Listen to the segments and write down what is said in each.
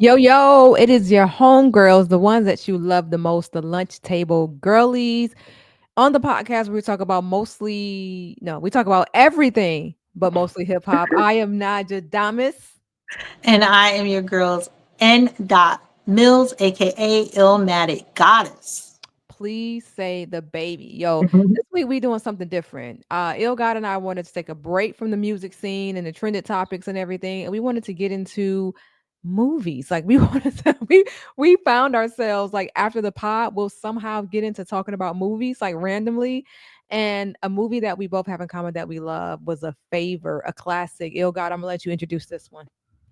Yo, yo, it is your homegirls, the ones that you love the most, the lunch table girlies. On the podcast, we talk about mostly, no, we talk about everything, but mostly hip hop. I am Najj Damas. And I am your girls, N. Dot Mills, aka Illmatic Goddess. Please say the baby. Yo, this week we doing something different. Il God and I wanted to take a break from the music scene and the trended topics and everything, and we wanted to get into movies. Like we wanted to, we found ourselves like after the pod, we'll somehow get into talking about movies like randomly. And a movie that we both have in common that we love was a favor, a classic. Il God, I'm gonna let you introduce this one.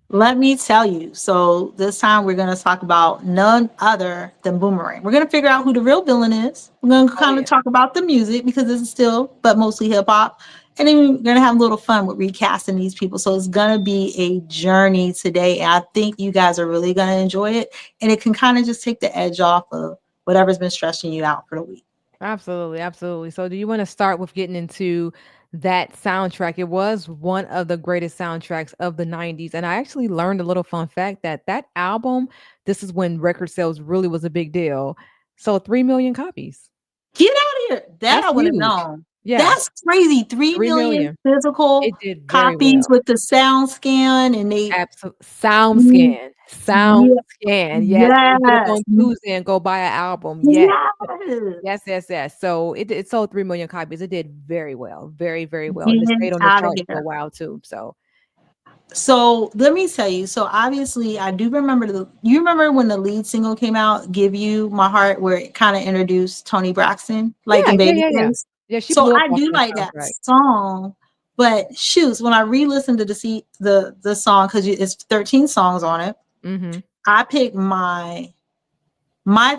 Let me tell you. So this time we're going to talk about none other than Boomerang. We're going to figure out who the real villain is. We're going to Oh kind of yeah. talk about the music because this is still, but mostly hip hop. And then we're going to have a little fun with recasting these people. So it's going to be a journey today. And I think you guys are really going to enjoy it. And it can kind of just take the edge off of whatever's been stressing you out for the week. Absolutely, absolutely. So, do you want to start with getting into that soundtrack? It was one of the greatest soundtracks of the 90s. And I actually learned a little fun fact that that album, this is when record sales really was a big deal. So, 3 million copies. Get out of here. That That's I would have huge. known. Yeah, That's crazy. 3 3 million million. physical It did very copies well. with the sound scan and they Absolutely. Sound mm, scan. Sound yeah, scan. Yes. You get up yes. on Tuesday and go buy an album. Yes. Yes. Yes, yes, yes. So it sold 3 million copies. It did very well, very, very well, and it Get stayed on the out of charts for a here. while too. So So let me tell you. So obviously I do remember you remember when the lead single came out, Give You My Heart, where it kind of introduced Tony Braxton, like yeah, in yeah, yeah, yeah. Babyface. Yeah, she So blew up I off do that like that soundtrack. song. But shoots, when I re-listened to the song, because it's 13 songs on it, Mhm. I picked my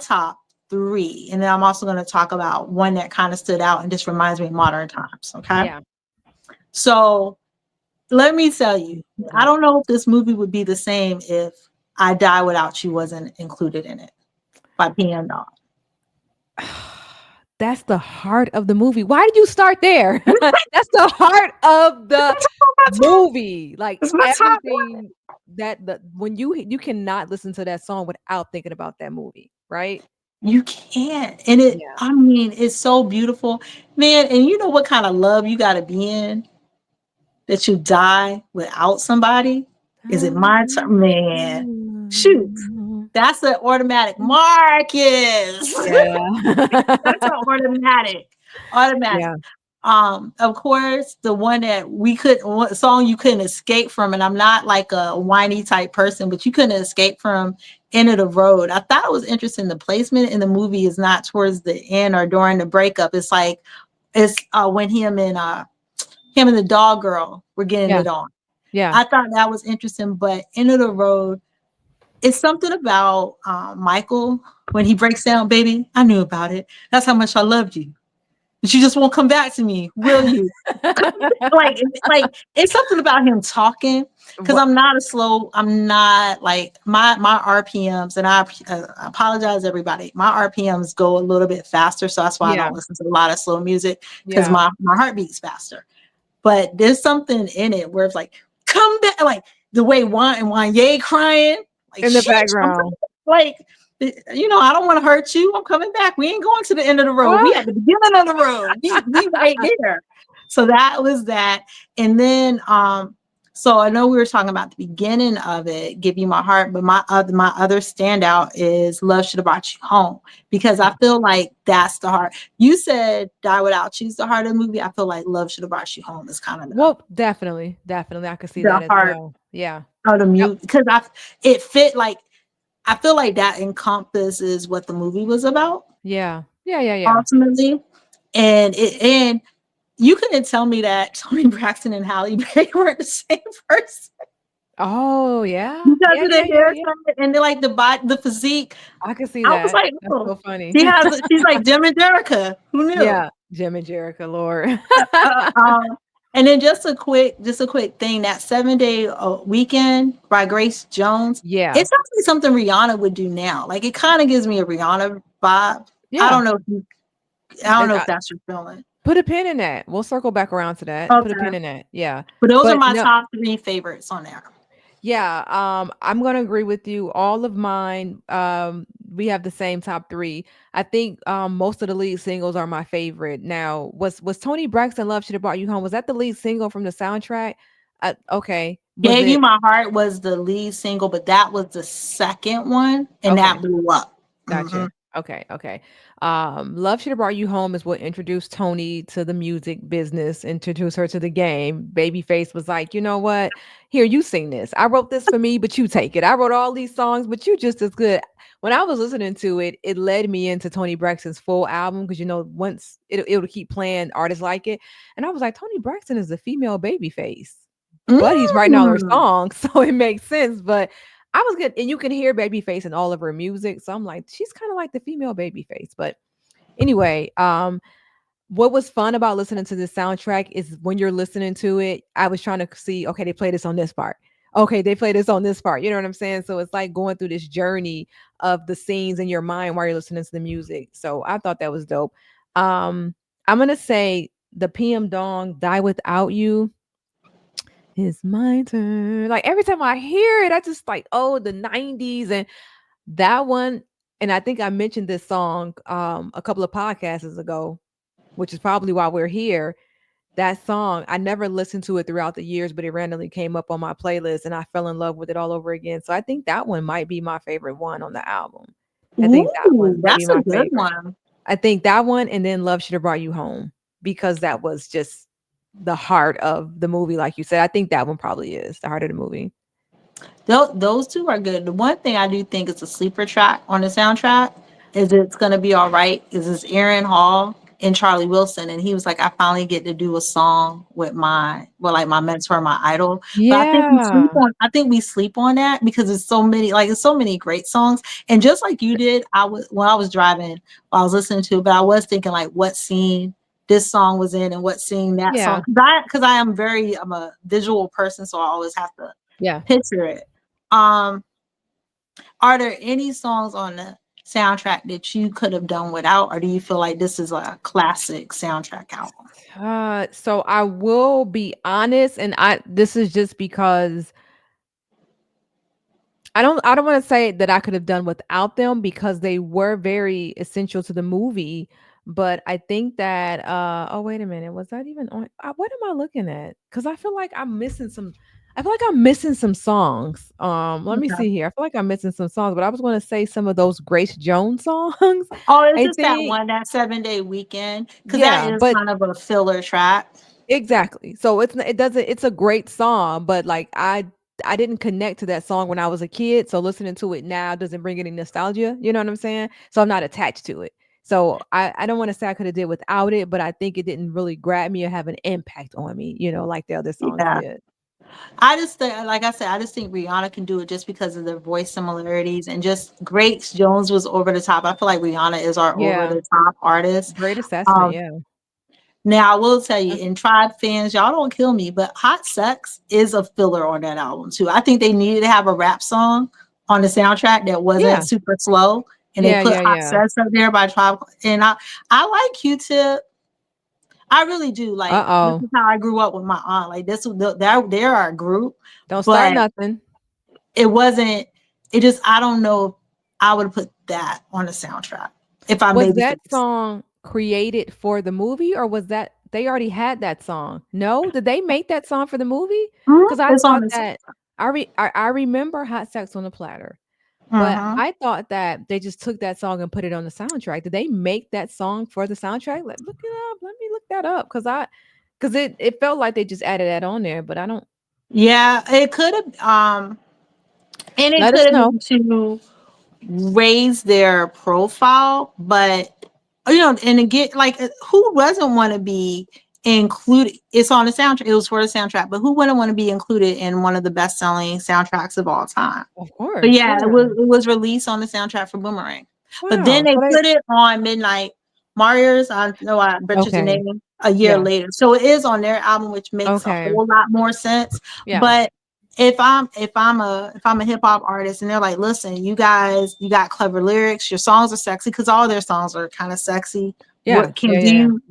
top three, and then I'm also going to talk about one that kind of stood out and just reminds me of modern times. Okay, Yeah. so let me tell you, I Okay. don't know if this movie would be the same if I Die Without You wasn't included in it by PM Dog. That's the heart of the movie. Why did you start there? That's the heart of the movie. Like It's my top one. everything that the when you cannot listen to that song without thinking about that movie, right? You can't, and it. Yeah. I mean, it's so beautiful, man. And you know what kind of love you got to be in that you die without somebody? Is it my turn, man? Shoot, that's an automatic Marcus. That's Yeah. an automatic. Automatic. Yeah. Of course, the one that we could one song you couldn't escape from, and I'm not like a whiny type person, but you couldn't escape from End of the Road. I thought it was interesting. The placement in the movie is not towards the end or during the breakup. It's like it's when him and the dog girl were getting Yeah. it on. Yeah. I thought that was interesting, but End of the Road, it's something about Michael when he breaks down, baby. I knew about it. That's how much I loved you. But you just won't come back to me, will you? Like it's something about him talking because What I'm not like my RPMs, and I apologize everybody. My RPMs go a little bit faster, so that's why I yeah. don't listen to a lot of slow music because Yeah. my heart beats faster. But there's something in it where it's like, come back, like the way Wanye crying, like In the shit, I'm background. like, I don't want to hurt you. I'm coming back. We ain't going to the end of the road. We at the beginning of the road. We right there. So that was that. And then so I know we were talking about the beginning of it, Give You My Heart, but my other standout is Love Should Have Brought You Home, because I feel like that's the heart. You said Die Without You's the heart of the movie. I feel like Love Should Have Brought You Home is kind of Well, definitely, definitely, I could see the that as heart well. Yeah. of the Yep. music, because it fit, like I feel like that encompasses what the movie was about Yeah. Yeah, yeah, yeah. ultimately. And you couldn't tell me that Tony Braxton and Halle Berry weren't the same person Oh, yeah. because Yeah, of yeah, the yeah, yeah. haircut and like the physique. I could see I was that. like, That's oh, so funny. she's like Jim and Jerica. Who knew? Yeah. Jim and Jerica, Lord. Uh, um, and then just a quick thing. That 7 Day Weekend by Grace Jones. Yeah. It's actually something Rihanna would do now. Like it kind of gives me a Rihanna vibe. I Yeah. don't know. I don't That know if that's your feeling. put a pin in that. We'll circle back around to that. Put a Okay, pin in that. Yeah. but those are But my no, top three favorites on there. Yeah, I'm gonna agree with you. All of mine, we have the same top three. I think most of the lead singles are my favorite. Now, was Tony Braxton "Love Should Have Brought You Home"? Was that the lead single from the soundtrack? Okay, was Gave You it? My Heart was the lead single, but that was the second one, and Okay. that blew up. Gotcha. Hmm. Okay, okay. Love Should Have Brought You Home is what introduced Tony to the music business, introduced her to the game. Babyface was like, you know what? Here, you sing this. I wrote this for me, but you take it. I wrote all these songs, but you just as good. When I was listening to it, it led me into Tony Braxton's full album because once it would keep playing artists like it. And I was like, Tony Braxton is a female babyface, but he's writing all her Mm. songs, so it makes sense. But I was good, and you can hear Babyface in all of her music. So I'm like, she's kind of like the female Babyface. But anyway, what was fun about listening to this soundtrack is when you're listening to it, I was trying to see, okay, they play this on this part. Okay, they play this on this part. You know what I'm saying? So it's like going through this journey of the scenes in your mind while you're listening to the music. So I thought that was dope. Um, I'm gonna say the PM Dong Die Without You. It's my turn. Like every time I hear it, I just like, oh, the 90s and that one. And I think I mentioned this song a couple of podcasts ago, which is probably why we're here. That song, I never listened to it throughout the years, but it randomly came up on my playlist and I fell in love with it all over again. So I think that one might be my favorite one on the album. I think that Ooh, one might be that's a my good favorite. one. I think that one and then Love Should Have Brought You Home because that was just the heart of the movie, like you said. I think that one probably is the heart of the movie. Those two are good. The one thing I do think is a sleeper track on the soundtrack is It's Gonna Be All Right. Is this Aaron Hall and Charlie Wilson? And he was like, I finally get to do a song with like my mentor, my idol. But Yeah. I think we sleep on that because it's so many great songs. And just like you did, when I was driving, while I was listening to it, but I was thinking like what scene this song was in and what scene that song. Yeah. I'm a visual person, so I always have to Yeah. picture it. Um, are there any songs on the soundtrack that you could have done without, or do you feel like this is like a classic soundtrack album? So I will be honest, and I this is just because I don't want to say that I could have done without them because they were very essential to the movie. But I think that oh wait a minute, was that even on what am I looking at? Because I feel like I'm missing some songs. Let me Okay. see here. I feel like I'm missing some songs, but I was gonna say some of those Grace Jones songs. Oh, it's I just that think one, that 7 Day Weekend, because that yeah, is but kind of a filler track. exactly. So it doesn't it's a great song, but like I didn't connect to that song when I was a kid, so listening to it now doesn't bring any nostalgia, you know what I'm saying? So I'm not attached to it. So I don't want to say I could have did without it, but I think it didn't really grab me or have an impact on me, like the other songs Yeah. did. I just think, like I said, I just think Rihanna can do it just because of their voice similarities and just Grace Jones was over the top. I feel like Rihanna is our over Yeah, the top artist. great assessment. Um, Yeah. Now, I will tell you, and Tribe fans, y'all don't kill me, but Hot Sex is a filler on that album too. I think they needed to have a rap song on the soundtrack that wasn't Yeah. super slow, and they Yeah. put Yeah. Hot Yeah. Sex up there by Tribe. And I like Q-Tip. I really do. Uh Like this oh. is how I grew up with my aunt. Like this was they're our group, Don't start but nothing. it wasn't. It just I don't know if I would put that on the soundtrack if I'm Was that Babyface. song created for the movie or was that they already had that song? No? Did they make that song for the movie? Mhm. Because I It's on thought this. that I remember Hot Sex on a Platter, but Mhm. I thought that they just took that song and put it on the soundtrack. Did they make that song for the soundtrack? Look it up. Let me look that up because it felt like they just added that on there, but I don't Yeah, it could have. And it let us could have know. been to raise their profile, but and again, like who doesn't want to be included? It's on the soundtrack. It was for the soundtrack, but who wouldn't want to be included in one of the best-selling soundtracks of all time? Of But course. yeah, Yeah. it was released on the soundtrack for Boomerang. But then Wow. they So they put it on Midnight Marius. I know I butchered the okay. name a year Yeah. later. So it is on their album, which makes a Okay. whole lot more sense. Yeah. But if I'm a hip hop artist and they're like, listen, you guys, you got clever lyrics, your songs are sexy because all their songs are kind of sexy. Yeah. What Yeah. can Yeah. you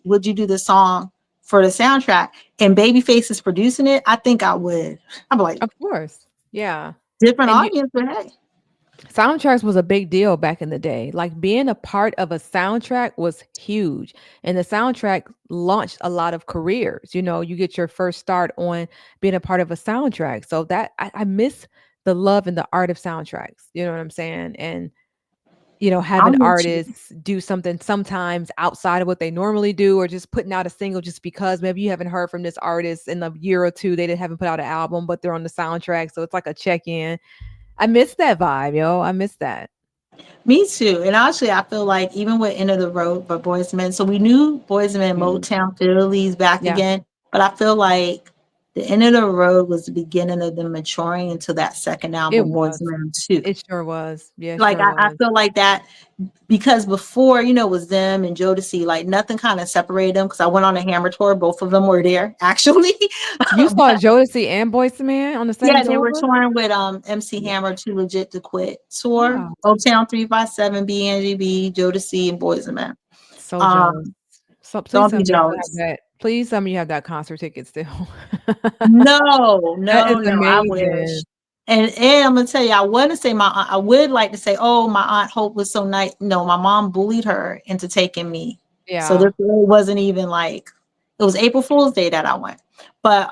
would you do the song for the soundtrack? And Babyface is producing it. I think I would. I'm like, Of course. Yeah. Different And you audience, but hey. soundtracks was a big deal back in the day. Like being a part of a soundtrack was huge. And the soundtrack launched a lot of careers. You know, you get your first start on being a part of a soundtrack. So that I miss the love and the art of soundtracks. You know what I'm saying? And you know, having I'm with you. artists do something sometimes outside of what they normally do, or just putting out a single just because maybe you haven't heard from this artist in a year or two. They didn't haven't put out an album, but they're on the soundtrack. So it's like a check in. I miss that vibe, yo. I miss that. Me too. And actually, I feel like even with End of the Road by Boys Men, so we knew Boys Men, Mm. Motown, Phillies back Yeah, again, but I feel like the End of the Road was the beginning of them maturing into that second it album, Boys was. Men 2. It sure was. Yeah, it Like sure I was. feel like that because before, you know, it was them and Jodeci, like nothing kind of separated them because I went on a Hammer tour. Both of them were there actually. You saw But Jodeci and Boyz II Men on the same yeah, they tour? were touring with MC Yeah. Hammer, Too Legit to Quit tour. Wow. Old Town 357, BNGB, Jodeci, and Boys and Men. So jealous. Um, So please don't tell be me you still have jealous. that. Please tell me you have that concert ticket still. No, That no, is no. I wish. amazing. And I'm gonna tell you, I want to say my aunt, I would like to say, oh, my aunt Hope was so nice. No, my mom bullied her into taking me. So Yeah. this really wasn't even like it was April Fool's Day that I went. But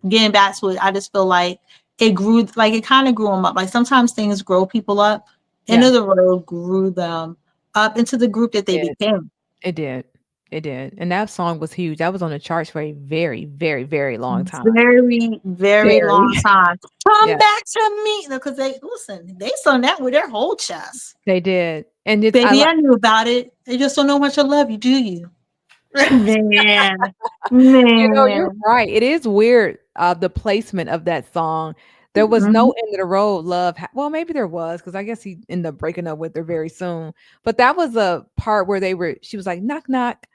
getting back to it, I just feel like it grew like it kind of grew them up. Like sometimes things grow people up. End Yeah. of the Road grew them up into the group that they It did. became. It did. It did. And that song was huge. That was on the charts for a very, very, very long time. Very, very Very. long time. Come Yeah, back to me. Because they listen, they sung that with their whole chest. they did. And it's I Baby, like I knew about it. They just don't know how much I love you, do you? Man. you're Man. right. It is weird, the placement of that song. There was Mhm. no end of the road love well, maybe there was, because I guess he ended up breaking up with her very soon. But that was a part where she was like, "Knock, knock.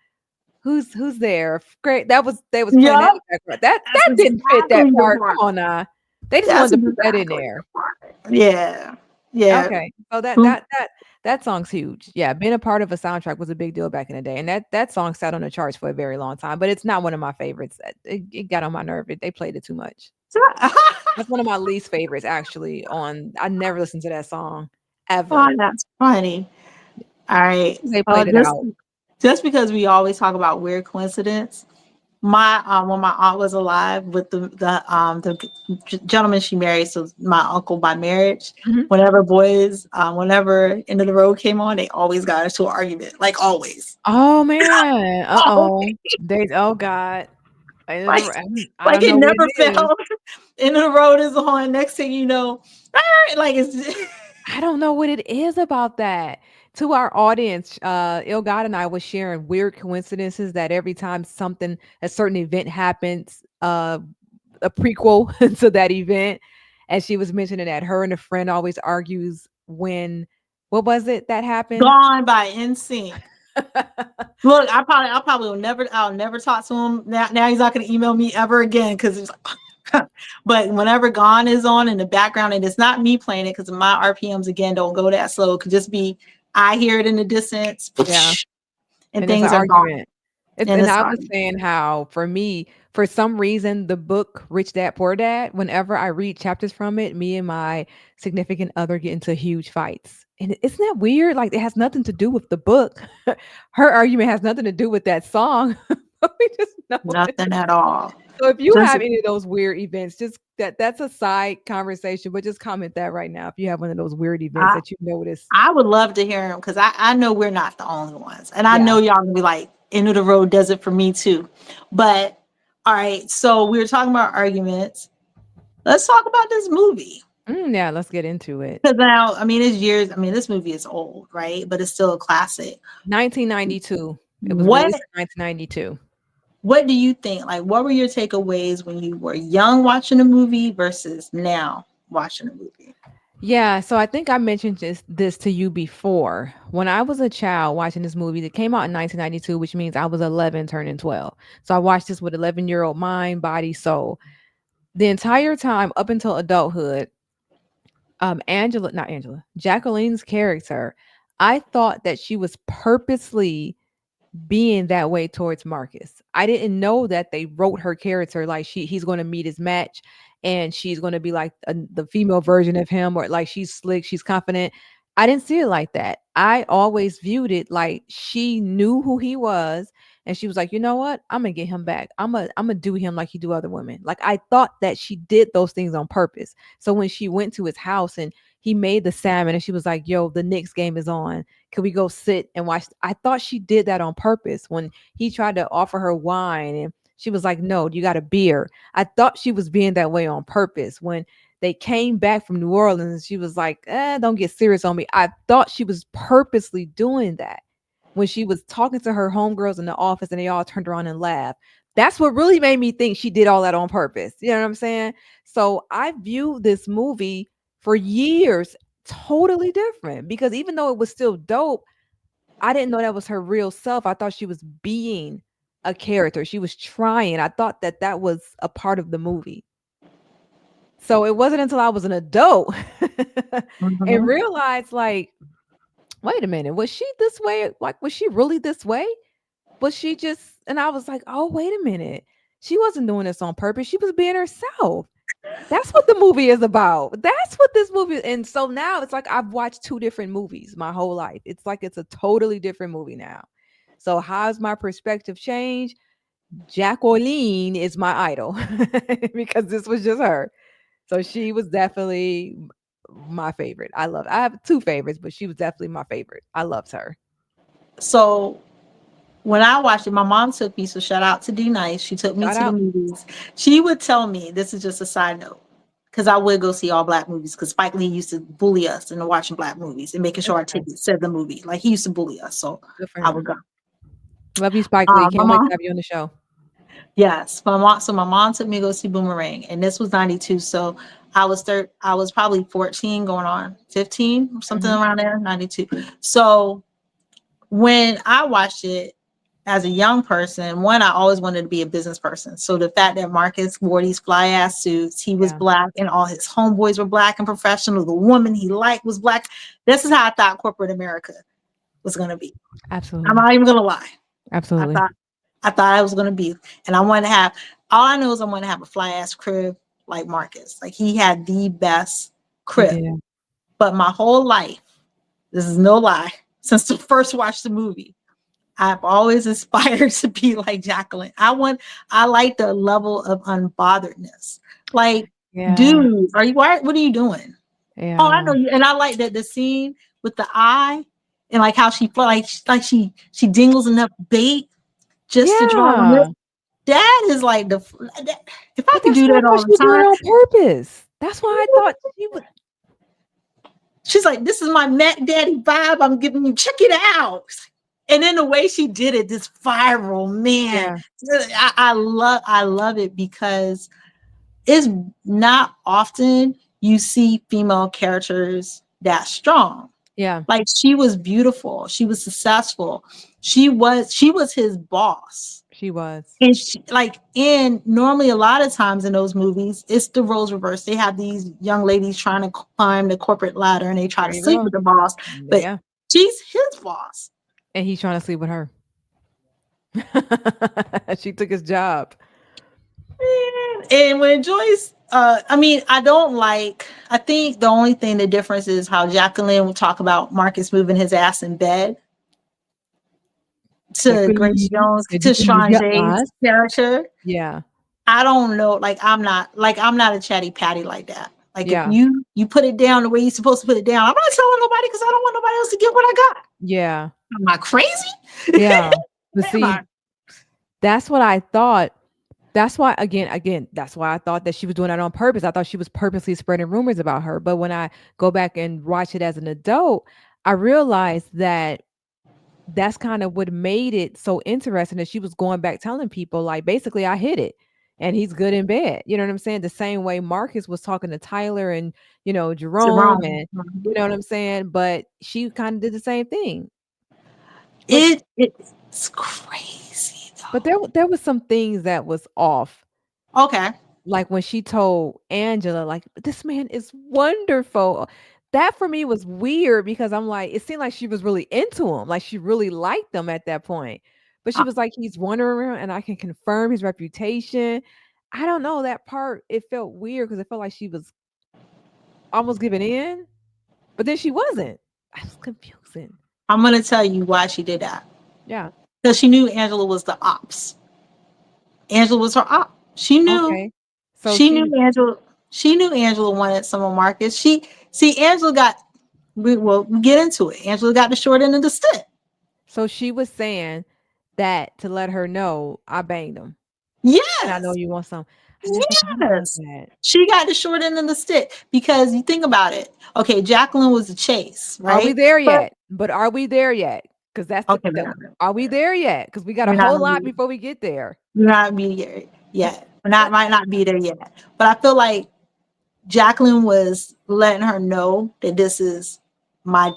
Who's there?" Great. That was they was playing that Yup. in the background. That That's that didn't fit that exactly the part. part. Come on now. They just That's wanted to put that in exactly there. the part. Yeah. Yeah. Okay. So that Mm. that that that song's huge. Yeah, being a part of a soundtrack was a big deal back in the day, and that song sat on the charts for a very long time, but it's not one of my favorites. It got on my nerve. They played it too much. That's one of my least favorites, actually. On I never listened to that song Oh, ever. that's funny. All right. They played it Just out. because we always talk about weird coincidence, my when my aunt was alive with the gentleman she married, so my uncle by marriage, Mhm. whenever End of the Road came on, they always got into an argument, like always. Oh man. Uh-oh. Always. Oh God. Like I like don't it know what never it is. failed. End of the Road is on. Next thing you know, like it's I don't know what it is about that. To our audience, Il God and I was sharing weird coincidences that every time a certain event happens, a prequel to that event, and she was mentioning that her and a friend always argues when what was it that happened? gone by NSYNC. Look, I probably I'll never talk to him now. Now he's not going to email me ever again because it's like, but whenever Gone is on in the background, and it's not me playing it because my RPMs again don't go that slow. It could just be I hear it in the distance, Yeah, and and it's an things are gone. argument. It's And and it's I was fine. saying how for me, for some reason, the book Rich Dad Poor Dad, whenever I read chapters from it, me and my significant other get into huge fights. And isn't that weird? Like it has nothing to do with the book. Her argument has nothing to do with that song. But we just know it. Nothing at all. So if you Just have any of those weird events, just that's a side conversation, but just comment that right now if you have one of those weird events I that you notice. I would love to hear him because I know we're not the only ones, and I Yeah. know y'all gonna be like, "End of the Road does it for me too." But all right, so we were talking about arguments. Let's talk about this movie. Yeah, let's get into it. Because now, I mean, it's years. I mean, this movie is old, right? But it's still a classic. 1992. It was What released in 1992. What do you think? Like, what were your takeaways when you were young watching a movie versus now watching a movie? Yeah, so I think I mentioned this to you before. When I was a child watching this movie that came out in 1992, which means I was 11 turning 12. So I watched this with 11-year-old mind, body, soul. The entire time up until adulthood, not Angela, Jacqueline's character, I thought that she was purposely being that way towards Marcus. I didn't know that they wrote her character like he's going to meet his match and she's going to be like the female version of him, or like she's slick, she's confident. I didn't see it like that. I always viewed it like she knew who he was, and she was like, you know what? I'm gonna get him back. I'm gonna do him like he do other women. Like I thought that she did those things on purpose. So when she went to his house and he made the salmon, and she was like, yo, the Knicks game is on. Can we go sit and watch? I thought she did that on purpose. When he tried to offer her wine and she was like, no, you got a beer. I thought she was being that way on purpose. When they came back from New Orleans, she was like, don't get serious on me. I thought she was purposely doing that. When she was talking to her homegirls in the office and they all turned around and laughed. That's what really made me think she did all that on purpose. You know what I'm saying? So I viewed this movie for years totally different, because even though it was still dope, I didn't know that was her real self. I thought she was being a character. She was trying. I thought that that was a part of the movie. So it wasn't until I was an adult and Mhm. realized, like, wait a minute, was she this way? Like, was she really this way? Was she just, and I was like, oh, wait a minute. She wasn't doing this on purpose. She was being herself. That's what the movie is about. That's what this movie. And so now it's like I've watched two different movies my whole life. It's like it's a totally different movie now. So how's my perspective changed? Jacqueline is my idol because this was just her. So she was definitely my favorite. I have two favorites, but she was definitely my favorite. I loved her. So when I watched it, my mom took me. So shout out to D Nice. She took me Shout to the out. movies. She would tell me, this is just a side note, because I would go see all black movies because Spike Lee used to bully us into watching black movies and making sure That's our nice. tickets said the movie. Like he used to bully us. So Good for I would him. go. Love you, Spike Lee. My Can't wait to mom, have you on the show. yes, my mom. So my mom took me to go see Boomerang, and this was '92. So I was probably 14, going on 15, or something Hmm. around there. '92. So when I watched it as a young person, one, I always wanted to be a business person. So the fact that Marcus wore these fly ass suits, he was Yeah, black, and all his homeboys were black and professional. The woman he liked was black. This is how I thought corporate America was going to be. I'm absolutely. not even going to lie. I Absolutely. thought I thought I was going to be, and I wanted to have. All I knew is I wanted to have a fly ass crib like Marcus. Like he had the best He crib. did. But my whole life, this is no lie, since the first watched the movie, I've always aspired to be like Jacqueline. I like the level of unbotheredness. Like, Yeah. dude, what are you doing? Oh, I Yeah. know you. And I like that the scene with the eye and like how she dingles enough bait just to draw them in. Yeah. That is like if I But could that's do why I that thought all she the was doing it time. on purpose. That's why I thought she would. She's like, this is my Mac Daddy vibe. I'm giving you, check it out. And then the way she did it, this viral, man. Yeah. I love it because it's not often you see female characters that strong. Yeah. Like she was beautiful, she was successful, she was his boss. She was. And she, like, in normally a lot of times in those movies, it's the roles reversed. They have these young ladies trying to climb the corporate ladder and they try There to you sleep go. with the boss, but Yeah. she's his boss. And he's trying to sleep with her. She took his job. And when Joyce, I mean, I think the only thing the difference is how Jacqueline would talk about Marcus moving his ass in bed to Grace Jacqueline, Jones, did to you give me your Strange's eyes? character. Yeah. I don't know. I'm not a chatty patty like that. Like if Yeah. you put it down the way you're supposed to put it down, I'm not telling nobody because I don't want nobody else to get what I got. Yeah. Am I crazy? Yeah. But Am see, I? that's what I thought. That's why, again, that's why I thought that she was doing that on purpose. I thought she was purposely spreading rumors about her. But when I go back and watch it as an adult, I realized that that's kind of what made it so interesting, that she was going back telling people, like, basically, I hit it and he's good in bed. You know what I'm saying? The same way Marcus was talking to Tyler and, To Jerome, wrong. and you know what I'm saying? But she kind of did the same thing. But It's crazy there was some things that was off. though. Okay. Like when she told Angela, like, this man is wonderful. That for me was weird because I'm like, it seemed like she was really into him. Like she really liked him at that point. But she Uh, was like, he's wandering around and I can confirm his reputation. I don't know that part. It felt weird because it felt like she was almost giving in, but then she wasn't. I was confusing. I'm gonna tell you why she did that. Yeah. Because she knew Angela was the ops. Angela was her op. She knew. Okay. So She knew she Angela. She knew Angela wanted some of Marcus. She see Angela got. We get into it. Angela got the short end of the stick. she was saying that to let her know I banged him, and I know Yes, you want some. I never thought about yes. that. She got the short end of the stick because you think about it. Okay, Jacqueline was the chase, Are we right? there But yet? But are we there yet? Because that's okay, the are we there yet? Because we got a we're not whole gonna lot be. before we get there. We're not be there yet. We're not might not be there yet. But I feel like Jacqueline was letting her know that this is my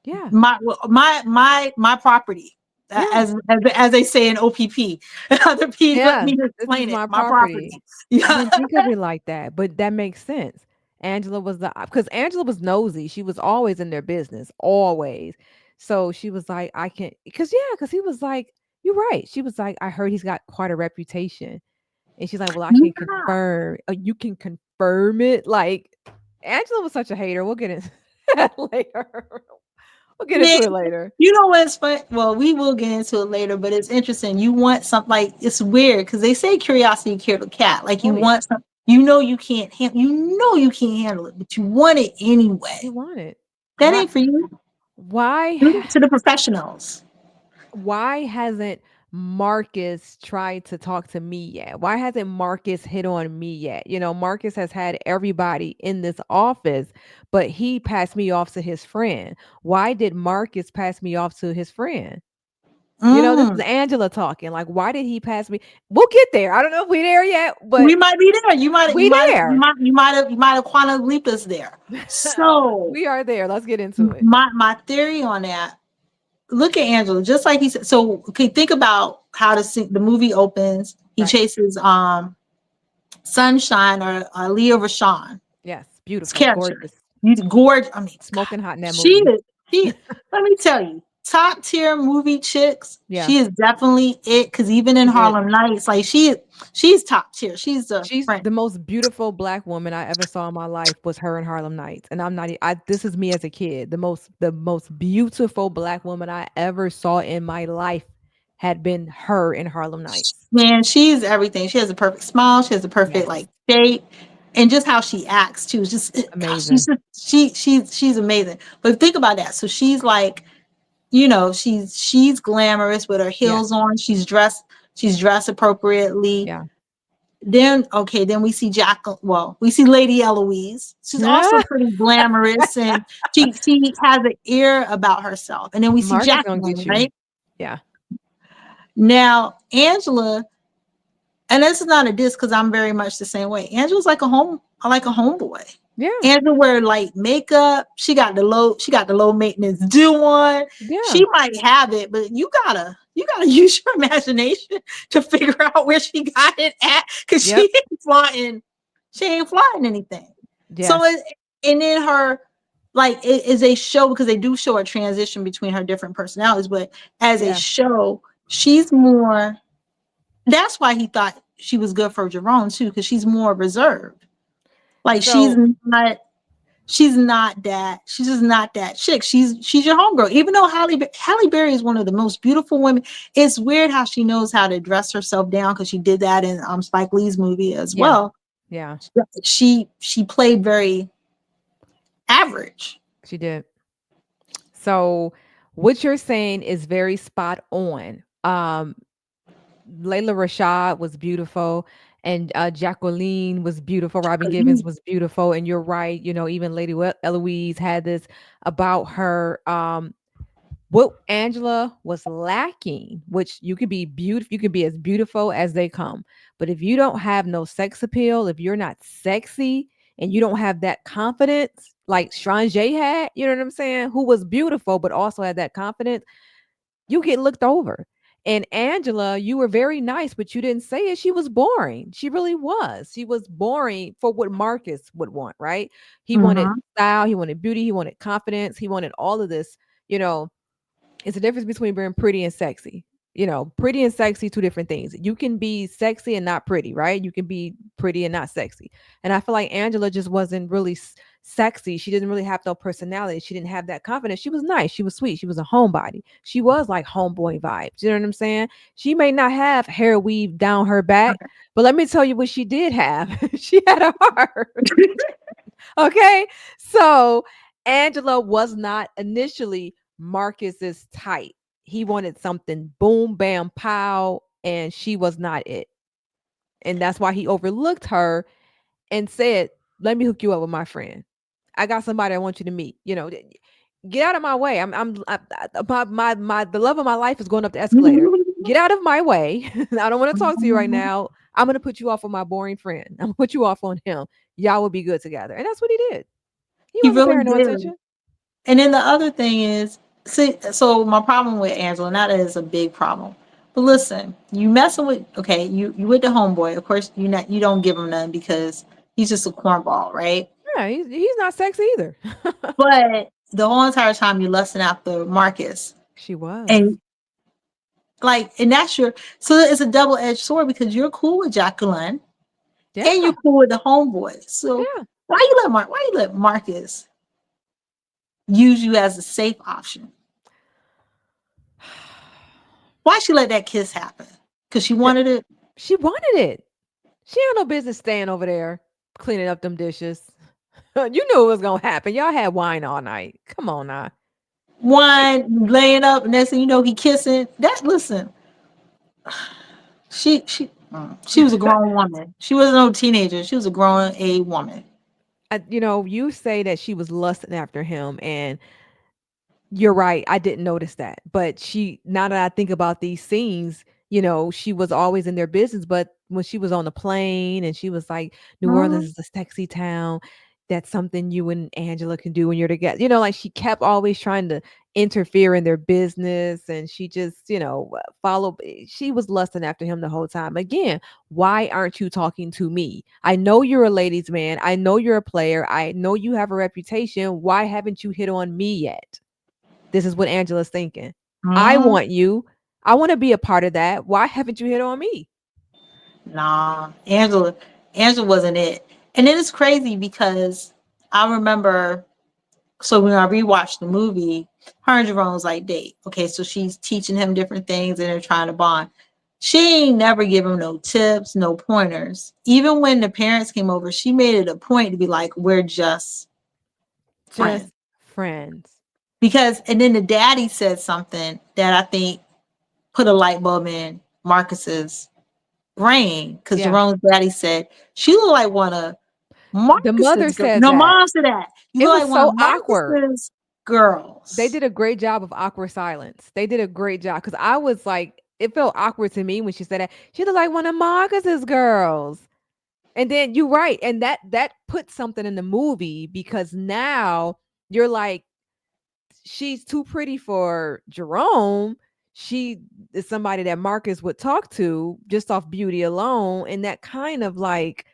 Yeah. my property, Yeah. as they say in OPP. Other people let Yeah. me This is explain it. my My property. property. I Yeah. didn't think of it like that, but that makes sense. Angela was the because Angela was nosy. She was always in their business, always. So she was like, I can because yeah, because he was like, you're right. She was like, I heard he's got quite a reputation. And she's like, well, I can Yeah. confirm. You can confirm it. Like Angela was such a hater. We'll get into that later. We'll get Man, into it later. you know what's fun? Well, we will get into it later, but it's interesting. You want something like it's weird because they say curiosity killed a cat. Like you Oh yeah. want something, you can't handle it, but you want it You anyway. want it. That Why ain't for you. why Leave it to the professionals. why hasn't Marcus tried to talk to me yet? Why hasn't Marcus hit on me yet? You know, Marcus has had everybody in this office, but he passed me off to his friend. Why did Marcus pass me off to his friend? You know, this is Mm. Angela talking. Like, why did he pass me? We'll get there. I don't know if we're there yet, but We might be there. You might, you we might, you there. might, you might have quantum leaped us there. So We are there. Let's get into it. my theory on that. Look at Angela, just like he said. So okay, think about how the movie opens. He Right. chases Sunshine or Leah Rashawn. Yes. His Beautiful. character. Gorgeous. He's gorgeous. I mean, God, Smoking hot in that she movie. is. She. Let me tell you, top tier movie chicks. Yeah. She is definitely it. Because even in She did. Harlem Nights, like she's top tier. She's the She's friend. the most beautiful black woman I ever saw in my life was her in Harlem Nights, and I'm not I this is me as a kid. The most beautiful black woman I ever saw in my life had been her in Harlem Nights. Man, she's everything. She has a perfect smile. She has a perfect Yes. like shape, and just how she acts too. It's just gosh, Amazing. she's amazing. But think about that. So she's like, she's glamorous with her Yes. heels on. She's dressed appropriately. Yeah. Then okay, then we see Jacqueline. Well, we see Lady Eloise. She's also pretty glamorous, and she has an air about herself. And then we see Mark is gonna Jacqueline, get you. right? Yeah. Now Angela. And this is not a diss because I'm very much the same way. Angela's like a homeboy. Yeah. Angela wear light makeup. She got the low maintenance do on. Yeah. She might have it, but you gotta use your imagination to figure out where she got it at because Yep. she ain't flying anything. So Yes. and then her like it is a show because they do show a transition between her different personalities, but as a Yeah. show, she's more that's why he thought she was good for Jerome too, because she's more reserved. Like So she's just not that chick. She's your homegirl. Even though Halle Berry is one of the most beautiful women, it's weird how she knows how to dress herself down because she did that in Spike Lee's movie as yeah. well. Yeah. She played very average. She did. So what you're saying is very spot on. Layla Rashad was beautiful, and Jacqueline was beautiful. Robin Givens was beautiful, and you're right. You know, even Lady Eloise had this about her. What Angela was lacking, which you could be beautiful, you can be as beautiful as they come, but if you don't have no sex appeal, if you're not sexy, and you don't have that confidence, like Strange had, you know what I'm saying, who was beautiful but also had that confidence, you get looked over. And Angela, you were very nice, but you didn't say it. She was boring. She really was. She was boring for what Marcus would want, right? He wanted Mhm. style, he wanted beauty, he wanted confidence, he wanted all of this. You know, it's a difference between being pretty and sexy. You know, pretty and sexy, two different things. You can be sexy and not pretty, right? You can be pretty and not sexy. And I feel like Angela just wasn't really sexy. She didn't really have no personality. She didn't have that confidence. She was nice. She was sweet. She was a homebody. She was like homeboy vibes. You know what I'm saying? She may not have hair weave down her back, Okay. but let me tell you what she did have. She had a heart. Okay. So Angela was not initially Marcus's type. He wanted something boom, bam, pow, and she was not it. And that's why he overlooked her and said, "Let me hook you up with my friend. I got somebody I want you to meet. You know, get out of my way. The love of my life is going up the escalator. Get out of my way. I don't want to talk to you right now. I'm gonna put you off on my boring friend. I'm gonna put you off on him. Y'all will be good together." And that's what he did. He He wasn't really paying no did. attention. And then the other thing is, see, so my problem with Angela, not that it's a big problem, but listen, you messing with, okay, you with the homeboy, of course you don't give him none because he's just a cornball, right? Yeah, he's not sexy either. But the whole entire time you lusting after Marcus, She was. and like, and that's your, so it's a double edged sword because you're cool with Jacqueline Yeah, and you're cool with the homeboy. So yeah. why you let Marcus use you as a safe option? Why she let that kiss happen? Because she Th- wanted it. She wanted it. She had no business staying over there cleaning up them dishes. You knew it was gonna happen. Y'all had wine all night. Come on now. She One laying up, and next thing you know, he kissing. That listen, she was a grown woman. She wasn't no teenager. She was a grown a woman. you know, you say that she was lusting after him, and you're right. I didn't notice that. But she, now that I think about these scenes, you know, she was always in their business. But when she was on the plane and she was like, New Orleans Mhm. is a sexy town. That's something you and Angela can do when you're together. You know, like she kept always trying to interfere in their business and she just, you know, she was lusting after him the whole time. Again, why aren't you talking to me? I know you're a ladies' man. I know you're a player. I know you have a reputation. Why haven't you hit on me yet? This is what Angela's thinking. I Mhm. want you. I want to be a part of that. Why haven't you hit on me? Nah, Angela wasn't it. And it is crazy because I remember, so when I rewatched the movie, her and Jerome's like date. Okay, so she's teaching him different things and they're trying to bond. She ain't never give him no tips, no pointers. Even when the parents came over, she made it a point to be like, we're just friends. Just friends. Because, and then the daddy said something that I think put a light bulb in Marcus's brain. Because Yeah. Jerome's daddy said, she looked like one of The mother Marcus's girls. said No, that. mom said that. You It look was like one of so awkward. Marcus's They girls. did a great job of awkward silence. They did a great job because I was like, it felt awkward to me when she said that. She looked like one of Marcus's girls. And then you're right. And that put something in the movie because now you're like, she's too pretty for Jerome. She is somebody that Marcus would talk to just off beauty alone. And that kind of like,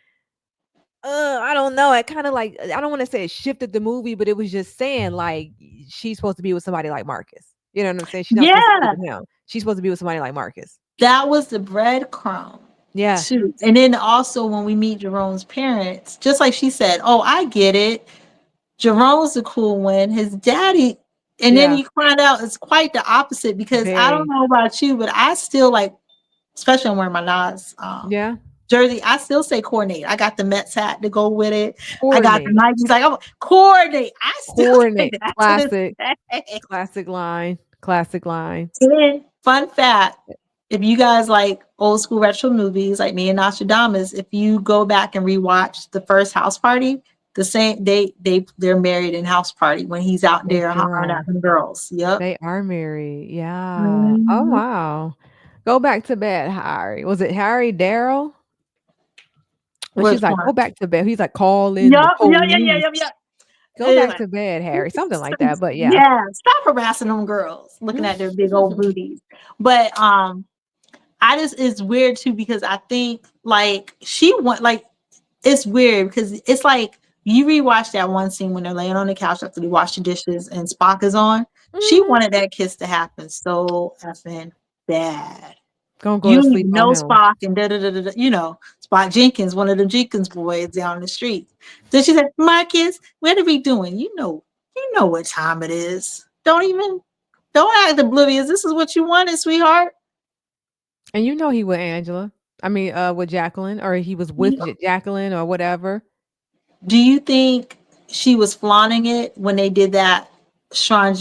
I don't know. It kind of like, I don't want to say it shifted the movie, but it was just saying like she's supposed to be with somebody like Marcus. You know what I'm saying? She's not supposed to be Yeah, with him. She's supposed to be with somebody like Marcus. that was the breadcrumb Yeah. too. And then also when we meet Jerome's parents, just like she said, oh, I get it. Jerome's the cool one. His daddy, and then Yeah. you find out it's quite the opposite because I don't Very. know about you, but I still like, especially when I'm wearing my Nas Yeah. jersey, I still say coordinate. I got the Mets hat to go with it. I got the Coordinate. Nikes. Like, I'm coordinate. I still say Coordinate. that to this Classic. day. Classic line. Classic line. And fun fact, if you guys like old school retro movies like me and Nostradamus, if you go back and rewatch the first House Party, the same they're married in House Party when he's out They there sure hollering at are. them girls. Yep. They are married. Yeah. Oh, Mhm. wow. Go back to bed, Harry. Was it Harry Darrow? When Which she's like, "Go one? back to bed." He's like, "Call in the Yep, yeah, yeah, yeah, police. yeah, yeah. Go back Anyway, to bed, Harry." Something like that. But yeah. yeah, stop harassing them girls, looking at their big old booties. But I just it's weird too because I think like she want like it's weird because it's like you rewatch that one scene when they're laying on the couch after they wash the dishes and Spock is on. She Mhm. wanted that kiss to happen so effing bad. Gonna go You to don't sleep even on know him. Spock and da da da da. You know, Spock Jenkins, one of them Jenkins boys down the street. Then she said, "Marcus, what are we doing? You know what time it is. Don't act oblivious. This is what you wanted, sweetheart." And you know he with Angela. I mean, with Jacqueline, or he was with You know, Jacqueline or whatever. do you think she was flaunting it when they did that Strange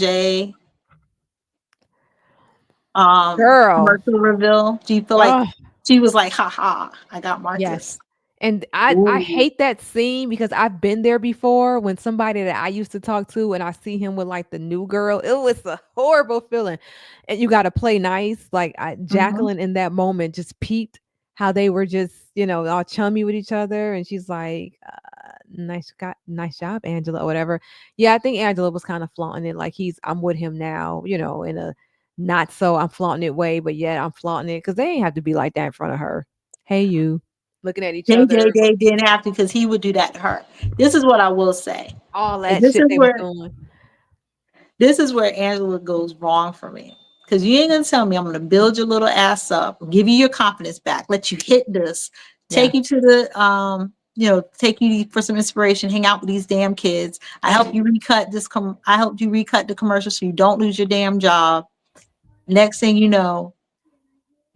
Girl. commercial reveal? Do you feel like Oh, she was like, "Ha ha, I got Marcus"? yes. And I Ooh. hate that scene because I've been there before when somebody that I used to talk to and I see him with like the new girl. It was a horrible feeling. And you got to play nice. Like Mhm. Jacqueline in that moment just peeped how they were just, all chummy with each other. And she's like, nice job, Angela, or whatever. Yeah, I think Angela was kind of flaunting it. Like I'm with him now, in a not so I'm flaunting it way, but yet I'm flaunting it because they ain't have to be like that in front of her. Hey, you looking at each other, They didn't have to because he would do that to her. This is what I will say. all And that shit they was doing. this is where Angela goes wrong for me. Because you ain't gonna tell me I'm gonna build your little ass up, give you your confidence back, let you hit this, Yeah. take you to the take you for some inspiration, hang out with these damn kids. I helped you recut the commercial so you don't lose your damn job. Next thing you know,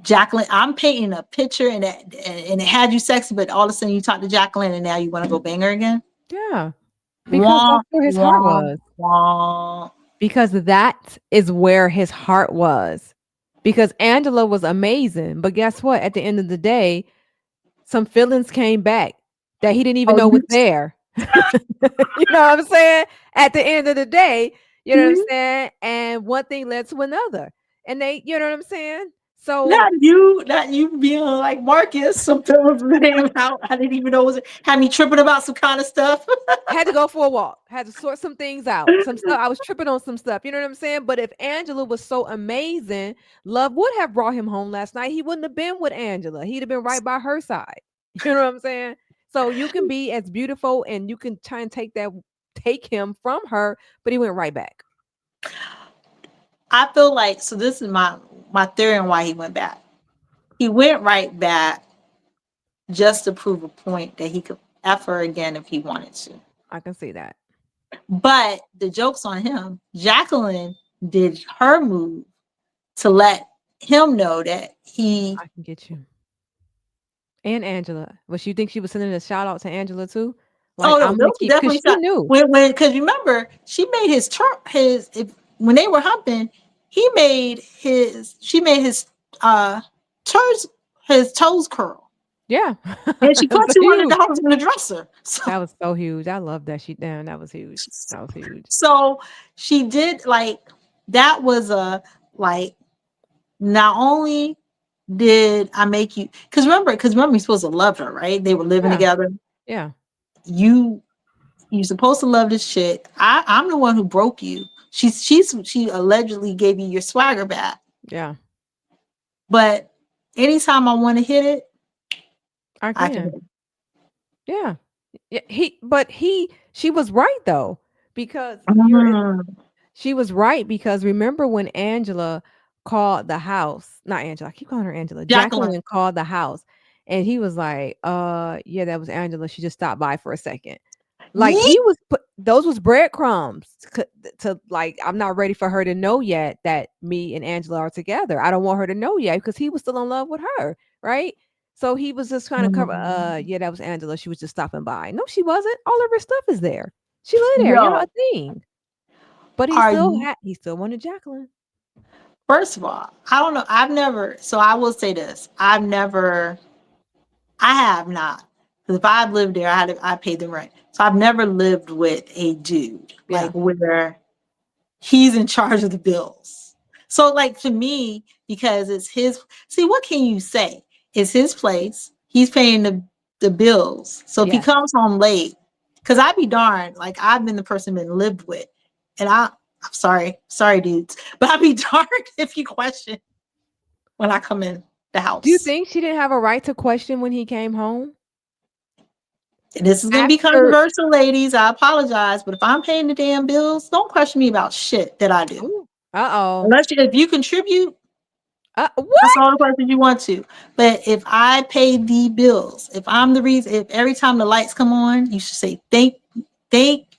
Jacqueline, I'm painting a picture and it had you sexy, but all of a sudden you talk to Jacqueline and now you want to go bang her again. Yeah. Because Wah, that's where his heart wah, was. wah. Because that is where his heart was. Because Angela was amazing, but guess what? At the end of the day, some feelings came back that he didn't even Oh, know was there. You know what I'm saying? At the end of the day, you know what I'm you saying? And one thing led to another. And they, you know what I'm saying? So not you being like Marcus. Some films name out. I didn't even know it was had me tripping about some kind of stuff. had to go for a walk, had to sort some things out. Some stuff I was tripping on some stuff. You know what I'm saying? But if Angela was so amazing, love would have brought him home last night. He wouldn't have been with Angela. He'd have been right by her side. You know what I'm saying? So you can be as beautiful and you can try and take him from her, but he went right back. I feel like so. This is my theory on why he went back. He went right back just to prove a point that he could F her again if he wanted to. I can see that. But the joke's on him. Jacqueline did her move to let him know that he. I can get you. And Angela. Was she think she was sending a shout out to Angela too? Like Oh no, I'm gonna those were keep because definitely she shot. knew. When because remember she made his turn his if, when they were humping, she made uh toes his toes curl. Yeah. And she put So huge. $200 in the dresser. That was so huge. I love that she damn, that was huge. That was huge. So she did like that was a like not only did I make you because remember you're supposed to love her, right? They were living Yeah. together. Yeah. You you're supposed to love this shit. I'm the one who broke you. She allegedly gave you your swagger back. Yeah. But anytime I want to hit it, I I can hit can. Yeah. Yeah. She was right though, because it. she was right because remember when Angela called the house, not Angela, I keep calling her Angela. Jacqueline. Jacqueline called the house and he was like, yeah, that was Angela. She just stopped by for a second. Like Yeet. he was those was breadcrumbs to like I'm not ready for her to know yet that me and Angela are together. I don't want her to know yet because he was still in love with her, right? So he was just trying to cover. Yeah, that was Angela. She was just stopping by. No, she wasn't. All of her stuff is there. She lived there. Y'all a Yo, thing. But are you he still wanted Jacqueline. first of all, I don't know. I've never, so I will say this. I have not. Because if I've lived there, I paid the rent. So I've never lived with a dude like Yeah, where he's in charge of the bills. So like to me, because it's his see, what can you say? It's his place. He's paying the bills. So if he yes. comes home late, because I'd be darned, like I've been the person been lived with. And I'm sorry, dudes. But I'd be darned if you question when I come in the Do you house. think she didn't have a right to question when he came home And this is gonna be after? controversial, ladies. I apologize, but if I'm paying the damn bills, don't question me about shit that I do. Uh oh. Unless if you contribute, What? That's all the questions you want to. But if I pay the bills, if I'm the reason, if every time the lights come on, you should say thank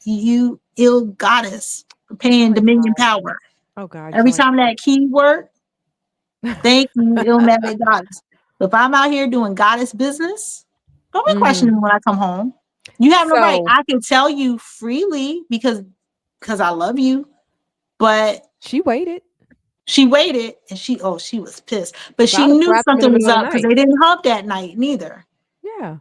you, ill goddess, for Oh paying my Dominion god. Power. Oh god, you Every sound time that key word, thank you, ill magic goddess. If I'm out here doing goddess business, don't be like questioning me when I come home. You have no right. So I can tell you freely because I love you, but she waited. she waited and she was pissed. But So I she would knew slap him in the something was middle of the up because night. they didn't hump that night neither. Yeah.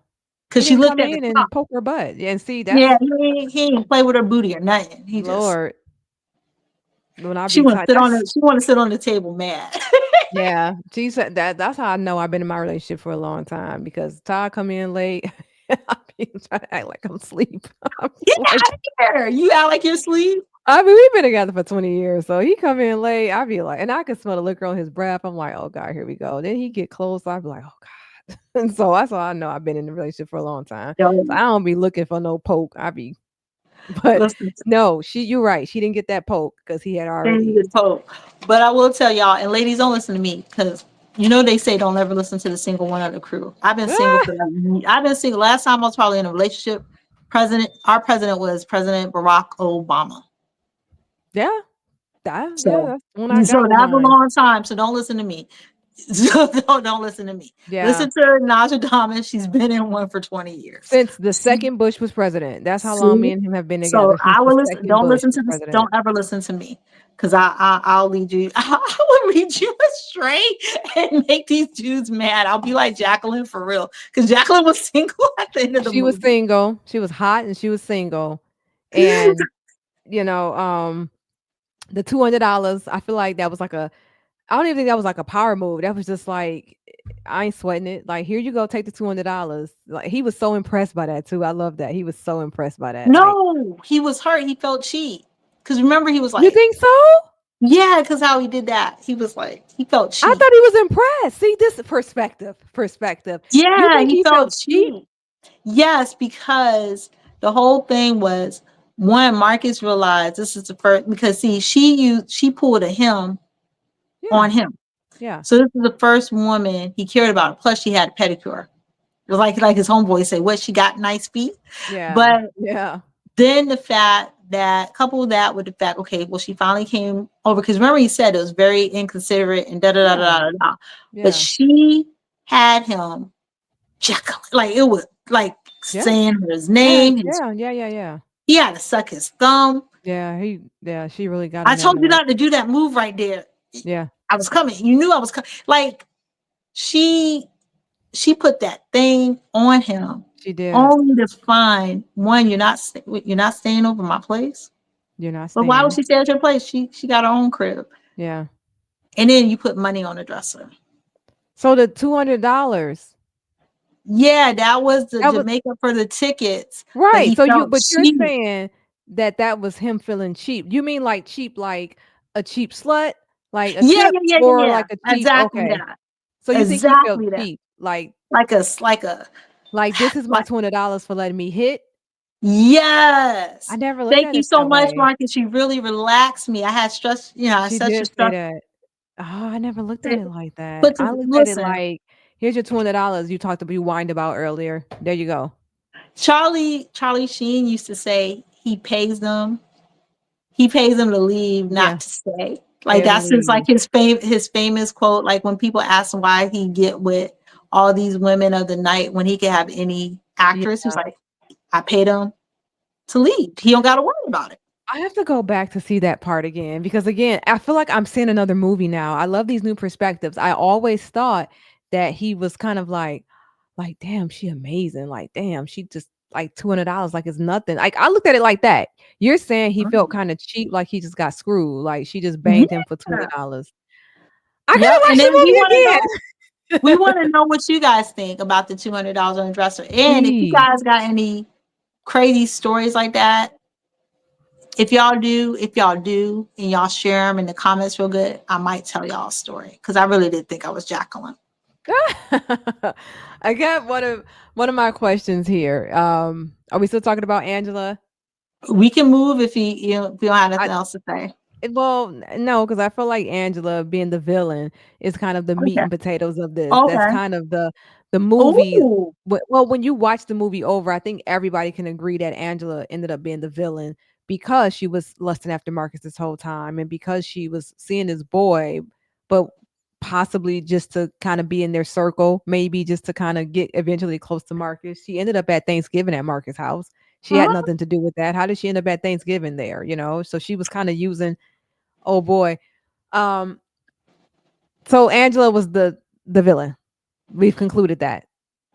Because He she didn't looked come at the in clock. and poke her butt. Yeah, and see, Yeah, that's he didn't play with her booty or nothing. He just Lord, when I she be want to tight. sit on That's the she want to sit on the table mad. yeah. She said that's how I know I've been in my relationship for a long time because Todd come in late. I be trying to act like I'm asleep. I'm Get like, out of here. You out like you're asleep. I mean, we've been together for 20 years, so he come in late. I be like, and I can smell the liquor on his breath. I'm like, oh god, here we go. Then he get close. I be like, oh god. And so that's how I know I've been in a relationship for a long time. Yo, So I don't be looking for no poke. I be, but listen, no, you're right. She didn't get that poke because he had thing you already. get told. But I will tell y'all, and ladies, don't listen to me because you know they say don't ever listen to the single one of the crew. I've been single for I've been single. Last time I was probably in a relationship. Our president was President Barack Obama. Yeah, yeah, So that's the one I so got with that's a mine. long time. So don't listen to me. So don't listen to me. Yeah. Listen to Najj. She's been in one for 20 years. Since the See, second Bush was president. That's how long me see? and him have been So together, since I the will listen. second Don't Bush listen was to this. president. Don't ever listen to me, because I'll lead you. I will lead you astray and make these dudes mad. I'll be like Jacqueline for real, because Jacqueline was single at the end of the She was movie. single. She was hot and she was single. And, you know, the $200, I feel like that was like a I don't even think that was like a power move. That was just like, I ain't sweating it. Like, here you go, take the $200. Like, he was so impressed by that too. I love that. He was so impressed by that. Like, No, he was hurt. He felt cheat. Because remember, he was you like, think so? yeah, because how he did that. He was like, he felt I cheap. thought he was impressed. See, this perspective. Perspective. You Yeah, think he he felt felt cheap? cheap. Yes, because the whole thing was one, Marcus realized this is the first, because see, she pulled a him Yeah. on him. Yeah. So this is the first woman he cared about. Plus, she had a pedicure. It was like his homeboy said, "What, she got nice feet?" Yeah. But Yeah. then the fact that couple that with the fact, okay, well, she finally came over, because remember he said it was very inconsiderate and da da da Yeah. da da da. But Yeah. she had him like it was like Yeah. saying his Yeah. name. Yeah. Yeah. Yeah. Yeah. He had to suck his thumb. Yeah, she really got I on that told you nerve. not to do that move right there. Yeah. I was coming. You knew I was coming. Like she she put that thing on him She did. only to find one, you're not staying over my place. You're not But why would staying. she stay at your place? She got her own crib. Yeah. And then you put money on the dresser. So the $200, Yeah, that was the that was Jamaica for the tickets, but right. he So felt but you're cheap. saying that that was him feeling cheap. You mean like cheap, like a cheap slut, like a Yeah, tip, yeah, yeah, or yeah, like a yeah. cheap? Exactly Okay. that. So you think he felt Exactly that. cheap, Like a like this is my like $200 for letting me hit. I yes. never looked Thank at you it so that much, way. Marcus. You really relaxed me. I had stress, I had She such a did say stress. that. Oh, I never looked at it like that. But I looked at it listen, like, here's your $200 you whined about earlier. There you go. Charlie Sheen used to say he pays them to leave, Yeah. not to stay. Like Pay them to that's his like leave. his famous quote. Like when people ask him why he get with all these women of the night when he could have any Yeah. actress, he's like, I paid him to leave. He don't got to worry about it. I have to go back to see that part again because again, I feel like I'm seeing another movie now. I love these new perspectives. I always thought that he was kind of like, damn, she amazing. Like, damn, she just like $200, like it's nothing. Like I looked at it like that. You're saying he felt kind of cheap, like he just got screwed, like she just banged him for Yeah. $200. I Yep. gotta And watch then the we movie want to again. know what you guys think about the $200 on the dresser. And if you Please. guys got any crazy stories like that, if y'all do, and y'all share them in the comments real good, I might tell y'all a story because I really did think I was Jacqueline. I got one of my questions here. Are we still talking about Angela? We can move if you know if you don't have I nothing else to say. Well, no, because I feel like Angela being the villain is kind of the meat Okay. and potatoes of this. That's Okay. kind of the movie. Ooh. Well, when you watch the movie over, I think everybody can agree that Angela ended up being the villain because she was lusting after Marcus this whole time, and because she was seeing this boy, but possibly just to kind of be in their circle, maybe just to kind of get eventually close to Marcus. She ended up at Thanksgiving at Marcus' house. She had Huh? nothing to do with that. How did she end up at Thanksgiving there? So she was kind of using. Oh boy. Um, so Angela was the villain. We've concluded that.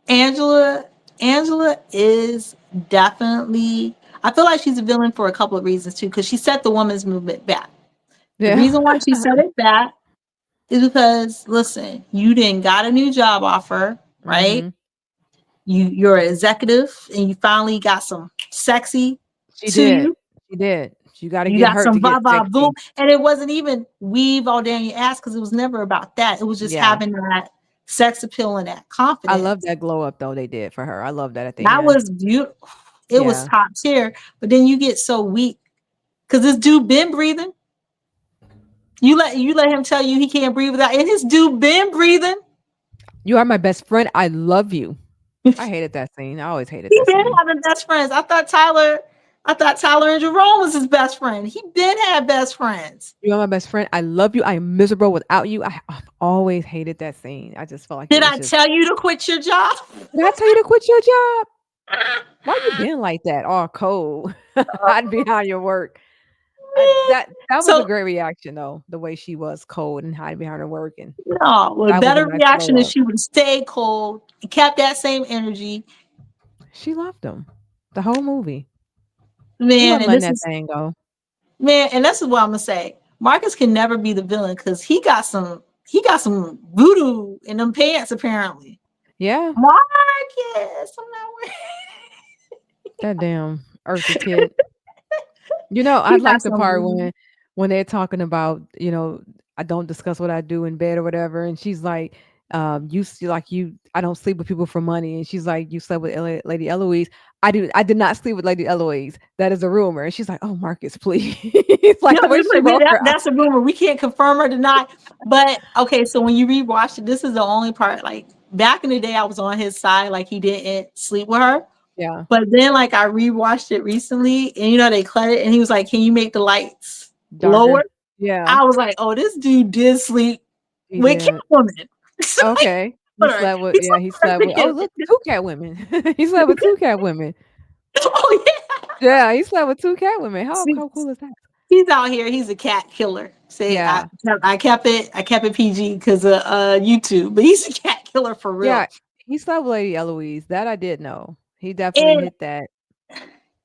Angela, Angela is definitely. I feel like she's a villain for a couple of reasons too, because she set the women's movement back. The Yeah. reason why she set it back is because, listen, you didn't got a new job offer, right? Mhm. You're an executive, and you finally got some sexy She to did. you. She did. You got to You get got hurt to some get ba ba boom, sexy. and it wasn't even weave all down your ass because it was never about that. It was just Yeah. having that sex appeal and that I love confidence. that glow up though they did for her. I love that at the That end. was beautiful. It was Yeah. top tier. But then you get so weak because this dude been breathing. You let him tell you he can't breathe without, and his dude been breathing. You are my best friend. I love you. He I hated that scene. I always hated that been scene. having best friends. I thought Tyler and Jerome was his best friend. He been had best friends. You are my best friend. I love you. I am miserable without you. I've always hated that scene. I just felt like it Did was I just. tell you to quit your job? Did I tell you to quit your job? Why you been like that? All cold, hiding behind your work. That was a So great reaction though. The way she was cold and hiding behind her work, and no, well, that was a better nice reaction glow if up. she would have stayed cold and kept that same energy. She loved him the whole movie. She Man, wasn't and letting this that is thing go. man, and this is what I'm gonna say. Marcus can never be the villain because he got some voodoo in them pants, apparently. Yeah, Marcus, I'm not worried. that damn earthy kid. I He got like the some part voodoo. when they're talking about, I don't discuss what I do in bed or whatever, and she's like, I don't sleep with people for money, and she's like, you slept with Lady Eloise. I did not sleep with Lady Eloise. That is a rumor, and she's like, oh Marcus, please, like No, the way she rolled her eyes. that's a rumor. We can't confirm or deny. But okay, so when you rewatch it, this is the only part. Like back in the day, I was on his side. Like he didn't sleep with her. Yeah, But then, like I rewatched it recently, and they cut it, and he was like, "Can you make the lights lower?" darker. Yeah, I was like, "Oh, this dude did sleep he with did. Catwoman." So, like, Okay, he with her. slept with. He Yeah, slept he with her slept with. Oh, thinking, look, two cat women. He slept with two cat women. "Oh yeah." Yeah, he slept with two cat women. See, How cool is that? he's out here. He's a cat killer. Say, I, Yeah. I kept it. I kept it PG because of YouTube, but he's a cat killer for Yeah, real. he slept with Lady Eloise, that I did know. He definitely And hit that.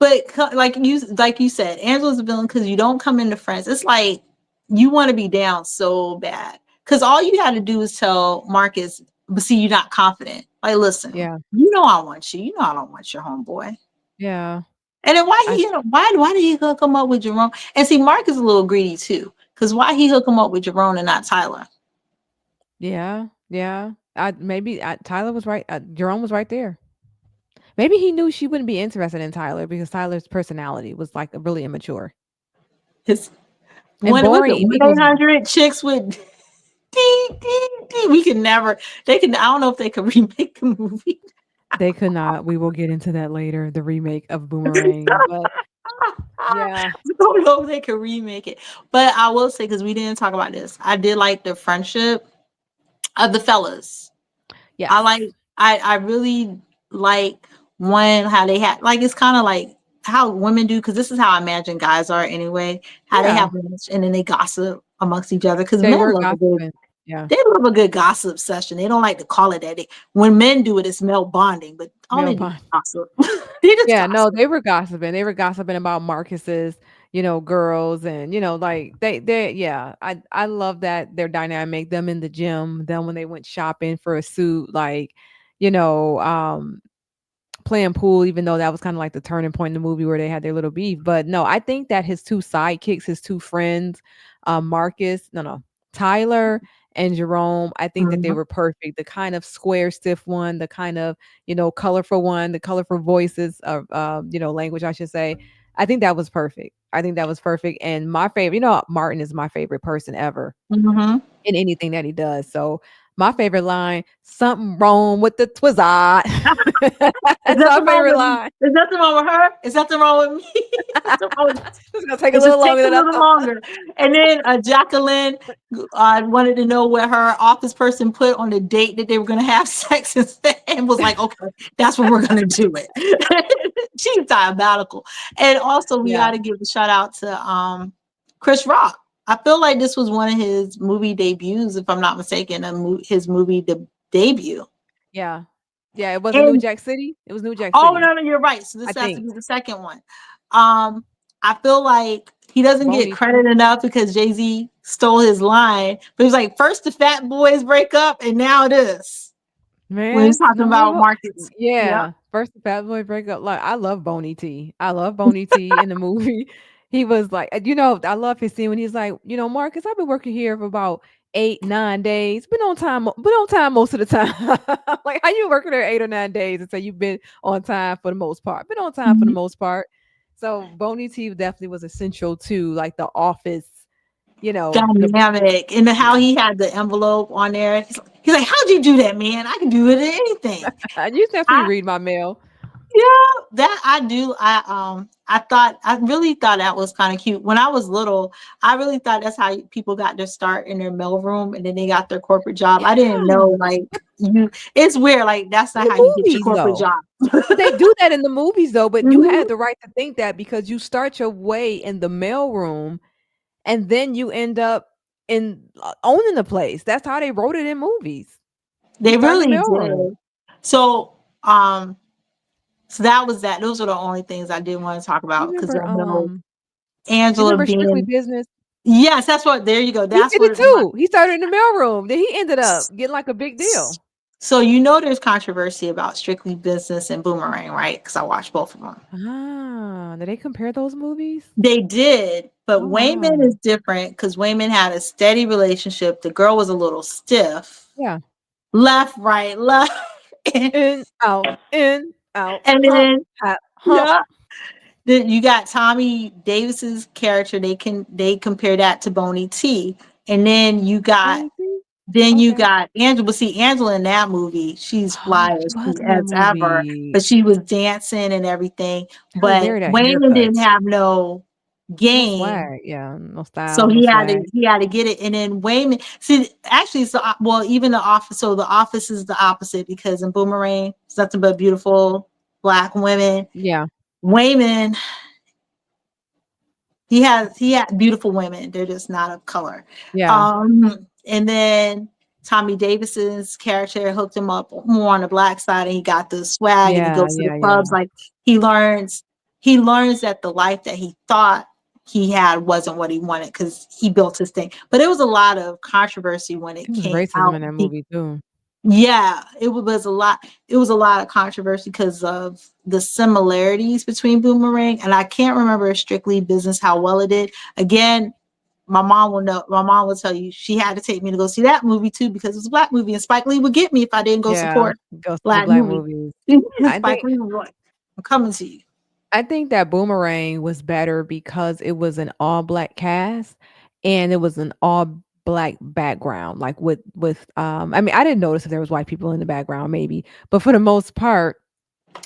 but like you said, Angela's a villain because you don't come into friends. It's like you want to be down so bad because all you had to do is tell Marcus, but see, you're not confident. Like, listen, Yeah, I want you. I don't want your homeboy. yeah. And then I why did he hook him up with Jerome? And see, Mark is a little greedy too, because why he hook him up with Jerome and not Tyler? Yeah, yeah. Tyler was right, Jerome was right there. Maybe he knew she wouldn't be interested in Tyler because Tyler's personality was, like, really immature His and one was boring it and one he eight was hundred chicks with ding ding ding. We could never. They can. I don't know if they could remake the movie. they could not. We will get into that later, the remake of Boomerang, but yeah. I don't know if they could remake it, but I will say because we didn't talk about this, I did like the friendship of the fellas. I Yes. like. I really like one how they had like it's kind of like how women do because this is how I imagine guys are anyway. How they Yeah, have lunch and then they gossip amongst each other because they men were love a good gossiping. Yeah, they love a good gossip session. They don't like to call it that. When men do it, it's male bonding, but all male they do is bond. gossip. They just Yeah, no, gossip. they were gossiping. They were gossiping about Marcus's, girls and, like they yeah, I love that their dynamic, them in the gym, them when they went shopping for a suit, like, you know, um playing pool, even though that was kind of like the turning point in the movie where they had their little beef. But no, I think that his two sidekicks, his two friends, Marcus, no, Tyler and Jerome, I think that they Mhm. were perfect. The kind of square, stiff one, the kind of, colorful one, the colorful voices of, language, I should say. I think that was perfect. I think that was perfect, and my favorite, Martin is my favorite person ever Mhm. in anything that he does. So my favorite line, "Something wrong with the Twizzard." Is That's that my the wrong favorite with line. is that the wrong with her? Is that the wrong with me? What's the wrong with It's gonna take a it little just takes longer a than I little thought. longer. And then Jacqueline wanted to know what her office person put on the date that they were going to have sex and was like, okay, that's what we're going to do it. She's diabolical. And also, we got Yeah. to give a shout out to Chris Rock. I feel like this was one of his movie debuts, if I'm not mistaken, his movie debut. Yeah. Yeah, it wasn't New And Jack City? It was New Jack oh City, no, no, you're right. So I this has to think. be the second one. Um, I feel like he doesn't get Boney T. credit enough because Jay-Z stole his line. But he was like, first the fat boys break up, and now this. When he's Man, talking no about ho markets. Yep. yeah, first the Fat Boy breakup, like, I love Boney T. I love Boney T in the movie. He was like I love his scene when he's like, "Marcus, I've been working here for about 8, 9 days, been on time most of the time." Like, how you working there 8 or 9 days and say you've been on time for the most part? Been on time for the Mhm. most part. So, Boney T definitely was essential to, like, the office, the Dynamic. And how yeah. he had the envelope on there. He's like, how'd you do that, man? I can do it in anything. You definitely read my mail. Yeah, that I do. I really thought that was kind of cute. When I was little, I really thought that's how people got their start in their mailroom and then they got their corporate job. I didn't Yeah. know like you it's weird, like that's In not how you the get your movies, corporate though. job. But they do that in the movies, though, but you Mhm. had the right to think that because you start your way in the mailroom, and then you end up owning the place. That's how they wrote it in movies. You They start in the really mailroom. did. So so that was that. Those are the only things I did want to talk You about because remember, I know you Angela remember Strictly being Business? yes, that's what there you go. He That's did it what too. He started in the mailroom, then he ended up getting, like, a big deal. so there's controversy about Strictly Business and Boomerang, right? Because I watched both of them. Ah, did they compare those movies? They did, but Oh, Wayman wow. is different because Wayman had a steady relationship. The girl was a little stiff, Yeah. left, right, left, In, out, and hump, then hop, hump. yeah. Then you got Tommy Davis's character. They compare that to Boney T, and Boney T? then you Okay. got Angela. But see, Angela in that movie, she's Oh, fly she was in that as ever, movie. but she was dancing and everything. Her But hair, that Wayman haircut. didn't have no No game, swag. Yeah, no so style, no swag. he had to get it. And then Wayman, see, actually, so well, even the office. So the office is the opposite because in Boomerang, it's nothing but beautiful black women. Yeah, Wayman, he had beautiful women. They're just not of color. yeah, And then Tommy Davis's character hooked him up more on the black side, and he got the swag, and he yeah, goes to the yeah, yeah. clubs. Like he learns, he learns that the life that he thought he had wasn't what he wanted because he built his thing. But it was a lot of controversy when it There was came racism out. in that movie too. Yeah, was a lot. It was a lot of controversy because of the similarities between Boomerang, and I can't remember Strictly Business how well it did. Again, my mom will know. My mom will tell you she had to take me to go see that movie too because it was a black movie, and Spike Lee would get me if I didn't go Yeah, support go see the black black movies. movies. I Spike think Lee was like, "I'm coming to you." I think that Boomerang was better because it was an all black cast and it was an all black background, like I mean, I didn't notice if there was white people in the background maybe, but for the most part,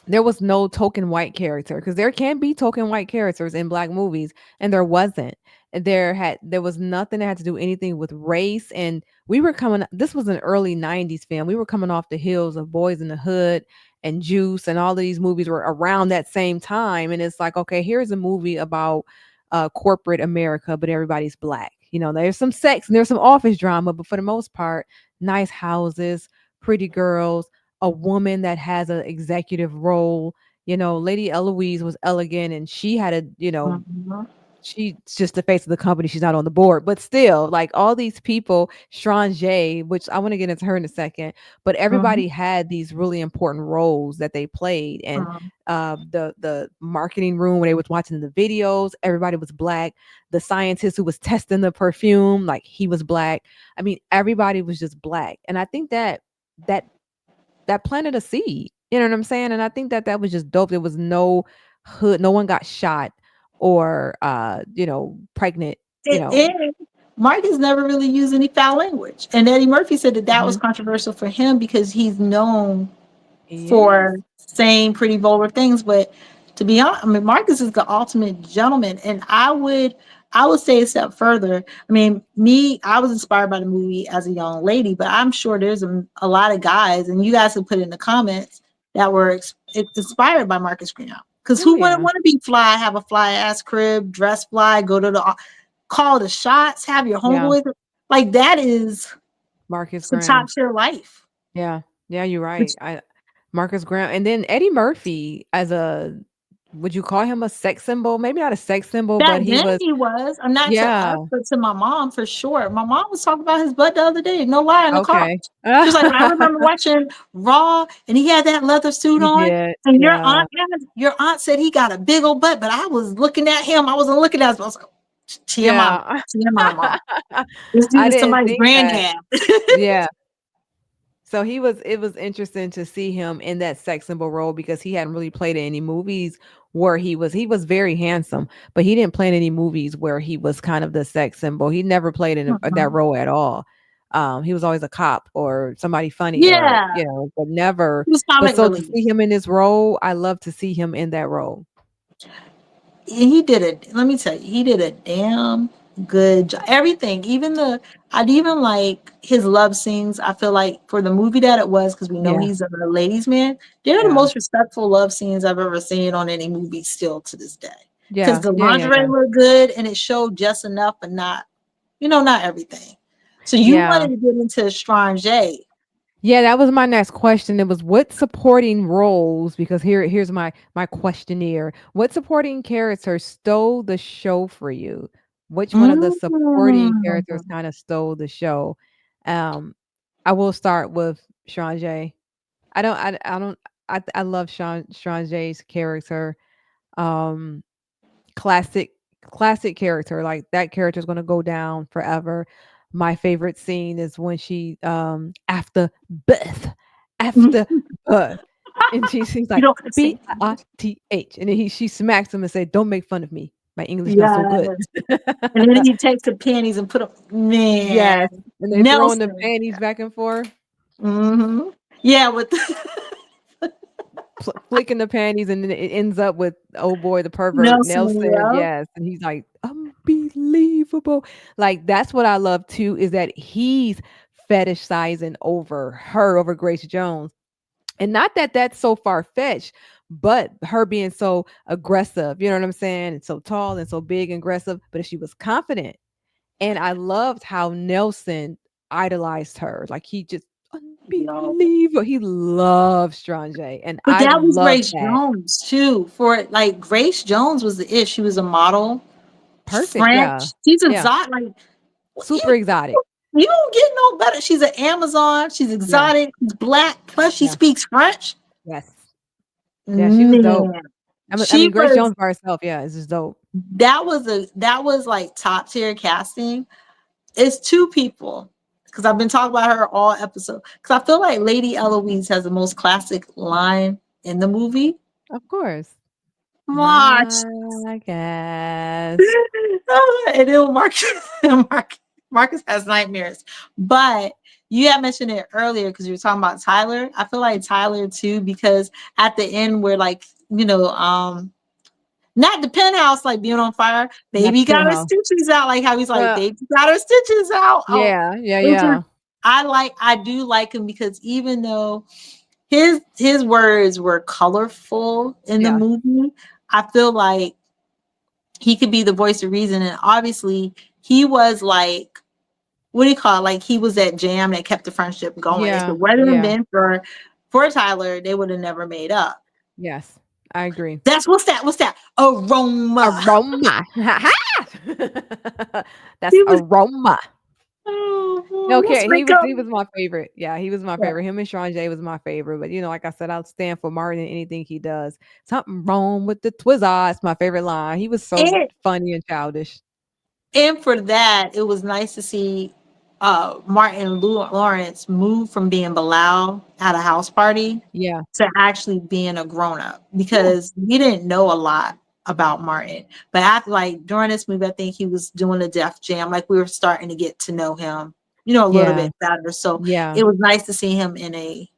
there was no token white character because there can be token white characters in black movies, and there wasn't. There was nothing that had to do anything with race, and we were coming. This was an early '90s film. We were coming off the heels of Boys in the Hood and Juice, and all of these movies were around that same time. And it's like, okay, here's a movie about corporate America, but everybody's black. There's some sex and there's some office drama, but for the most part, nice houses, pretty girls, a woman that has an executive role. Lady Eloise was elegant and she had Mhm, she's just the face of the company. She's not on the board, but still, like all these people, Strange, which I want to get into her in a second, but mhm, everybody had these really important roles that they played. And mhm, the marketing room where they was watching the videos, everybody was black. The scientist who was testing the perfume, like he was black. I mean, everybody was just black. And I think that that planted a seed. You know what I'm saying? And I think that was just dope. There was no hood, no one got shot or pregnant, you know. And Marcus never really used any foul language. And Eddie Murphy said that that was Mhm. controversial for him because he's known He for is. saying pretty vulgar things. But to be honest, I mean, Marcus is the ultimate gentleman. And I would say a step further. I mean, I was inspired by the movie as a young lady, but I'm sure there's a lot of guys, and you guys can put in the comments that were inspired by Marcus Green. Because Oh who wouldn't yeah. want to be fly, have a fly ass crib, dress fly, go to the call the shots, have your Yeah. homeboys. Like that is Marcus some top Graham. tier life. Yeah. Yeah, you're Which right. I Marcus Graham, and then Eddie Murphy as a, would you call him a sex symbol? Maybe not a sex symbol, back but he then was. he was. I'm not to Yeah. us, but to my mom for sure. My mom was talking about his butt the other day. No lie in the car. Okay. She was like, I remember watching Raw and he had that leather suit He on. did. And Yeah. your aunt said he got a big old butt, but I was looking at him. I wasn't looking at him. I was like, TMI, Yeah. TMI, mom. This dude I is didn't somebody's think that. granddad. Yeah. So it was interesting to see him in that sex symbol role because he hadn't really played in any movies where he was very handsome, but he didn't play in any movies where he was kind of the sex symbol. He never played in that Mhm. role at all. He was always a cop or somebody funny or, Yeah. but never. He was But comic so to relief. see him in this role, I love to see him in that role. He did it. Let me tell you, he did a damn good job. Everything, I'd even like his love scenes. I feel like for the movie that it was, because we know Yeah. he's a ladies' man, they're the Yeah. most respectful love scenes I've ever seen on any movie still to this day. Because Yeah. the Yeah. Yeah. lingerie Yeah. looked good and it showed just enough, but not, not everything. So you Yeah. wanted to get into Strange. Yeah, that was my next question. It was what supporting roles, because here's my questionnaire. What supporting character stole the show for you? Which one of the supporting characters Mm. kind of stole the show? Um, I will start with Strange. I don't I love Strange's character. Um classic classic character, like, that character is gonna go down forever. My favorite scene is when she, after birth, and she's You like, don't understand. "Bith," and then she smacks him and said, "Don't make fun of me. My English not so good." Yes. And then he takes the panties and put them, man, Yes, and they throwing the Nelson. panties back and forth, Mhm. Yeah, with the flicking the panties, and then it ends up with, oh boy, the pervert, Nelson, Nelson, yeah. yes, and he's like, "Unbelievable." Like, that's what I love too, is that he's fetishizing over her, over Grace Jones, and not that that's so far-fetched, but her being so aggressive, you know what I'm saying, and so tall and so big and aggressive, but if she was confident, and I loved how Nelson idolized her, like, he just Yo. unbelievable, he loves Strange, and But I that was love Grace that. Jones too. For like Grace Jones was the it. She was a model, Perfect, yeah. French. She's Yeah, exotic. Like super you, exotic. you don't get no better. She's an Amazon. She's Yeah, exotic. She's black. Plus, she yeah, speaks French. yes. Yeah, she was dope. Man, I she mean, Grace was. Jones by herself, yeah, is just dope. That was like top tier casting. It's two people because I've been talking about her all episode. Because I feel like Lady Eloise has the most classic line in the movie. Of course. March. My guess. And then Marcus, Marcus has nightmares. But you had mentioned it earlier because you were talking about Tyler. I feel like Tyler too, because at the end we're like, not the penthouse like being on fire. Not the Baby got her penthouse. stitches out. Like how he's like, Uh, baby got her stitches out. Oh, yeah, yeah, it just yeah, I do like him because even though his words were colorful in the yeah, movie, I feel like he could be the voice of reason. And obviously he was like, what do you call it? Like he was that jam that kept the friendship going. If yeah, it wasn't have yeah, been for Tyler, they would have never made up. yes, I agree. That's what's that? Aroma. Aroma. That's He was aroma. No, let's okay, break he up. was my favorite. Yeah, he was my Yeah. favorite. Him and Sean J was my favorite. But like I said, I'll stand for Martin in anything he does. Something wrong with the Twizzle. It's my favorite line. He was so And funny and childish. and for that, it was nice to see Martin Lawrence move from being Bilal at a house party Yeah. to actually being a grown up Yeah. because we didn't know a lot about Martin. But after, like, during this movie, I think he was doing the Def Jam. Like, we were starting to get to know him, a little Yeah. bit better. So Yeah. it was nice to see him in a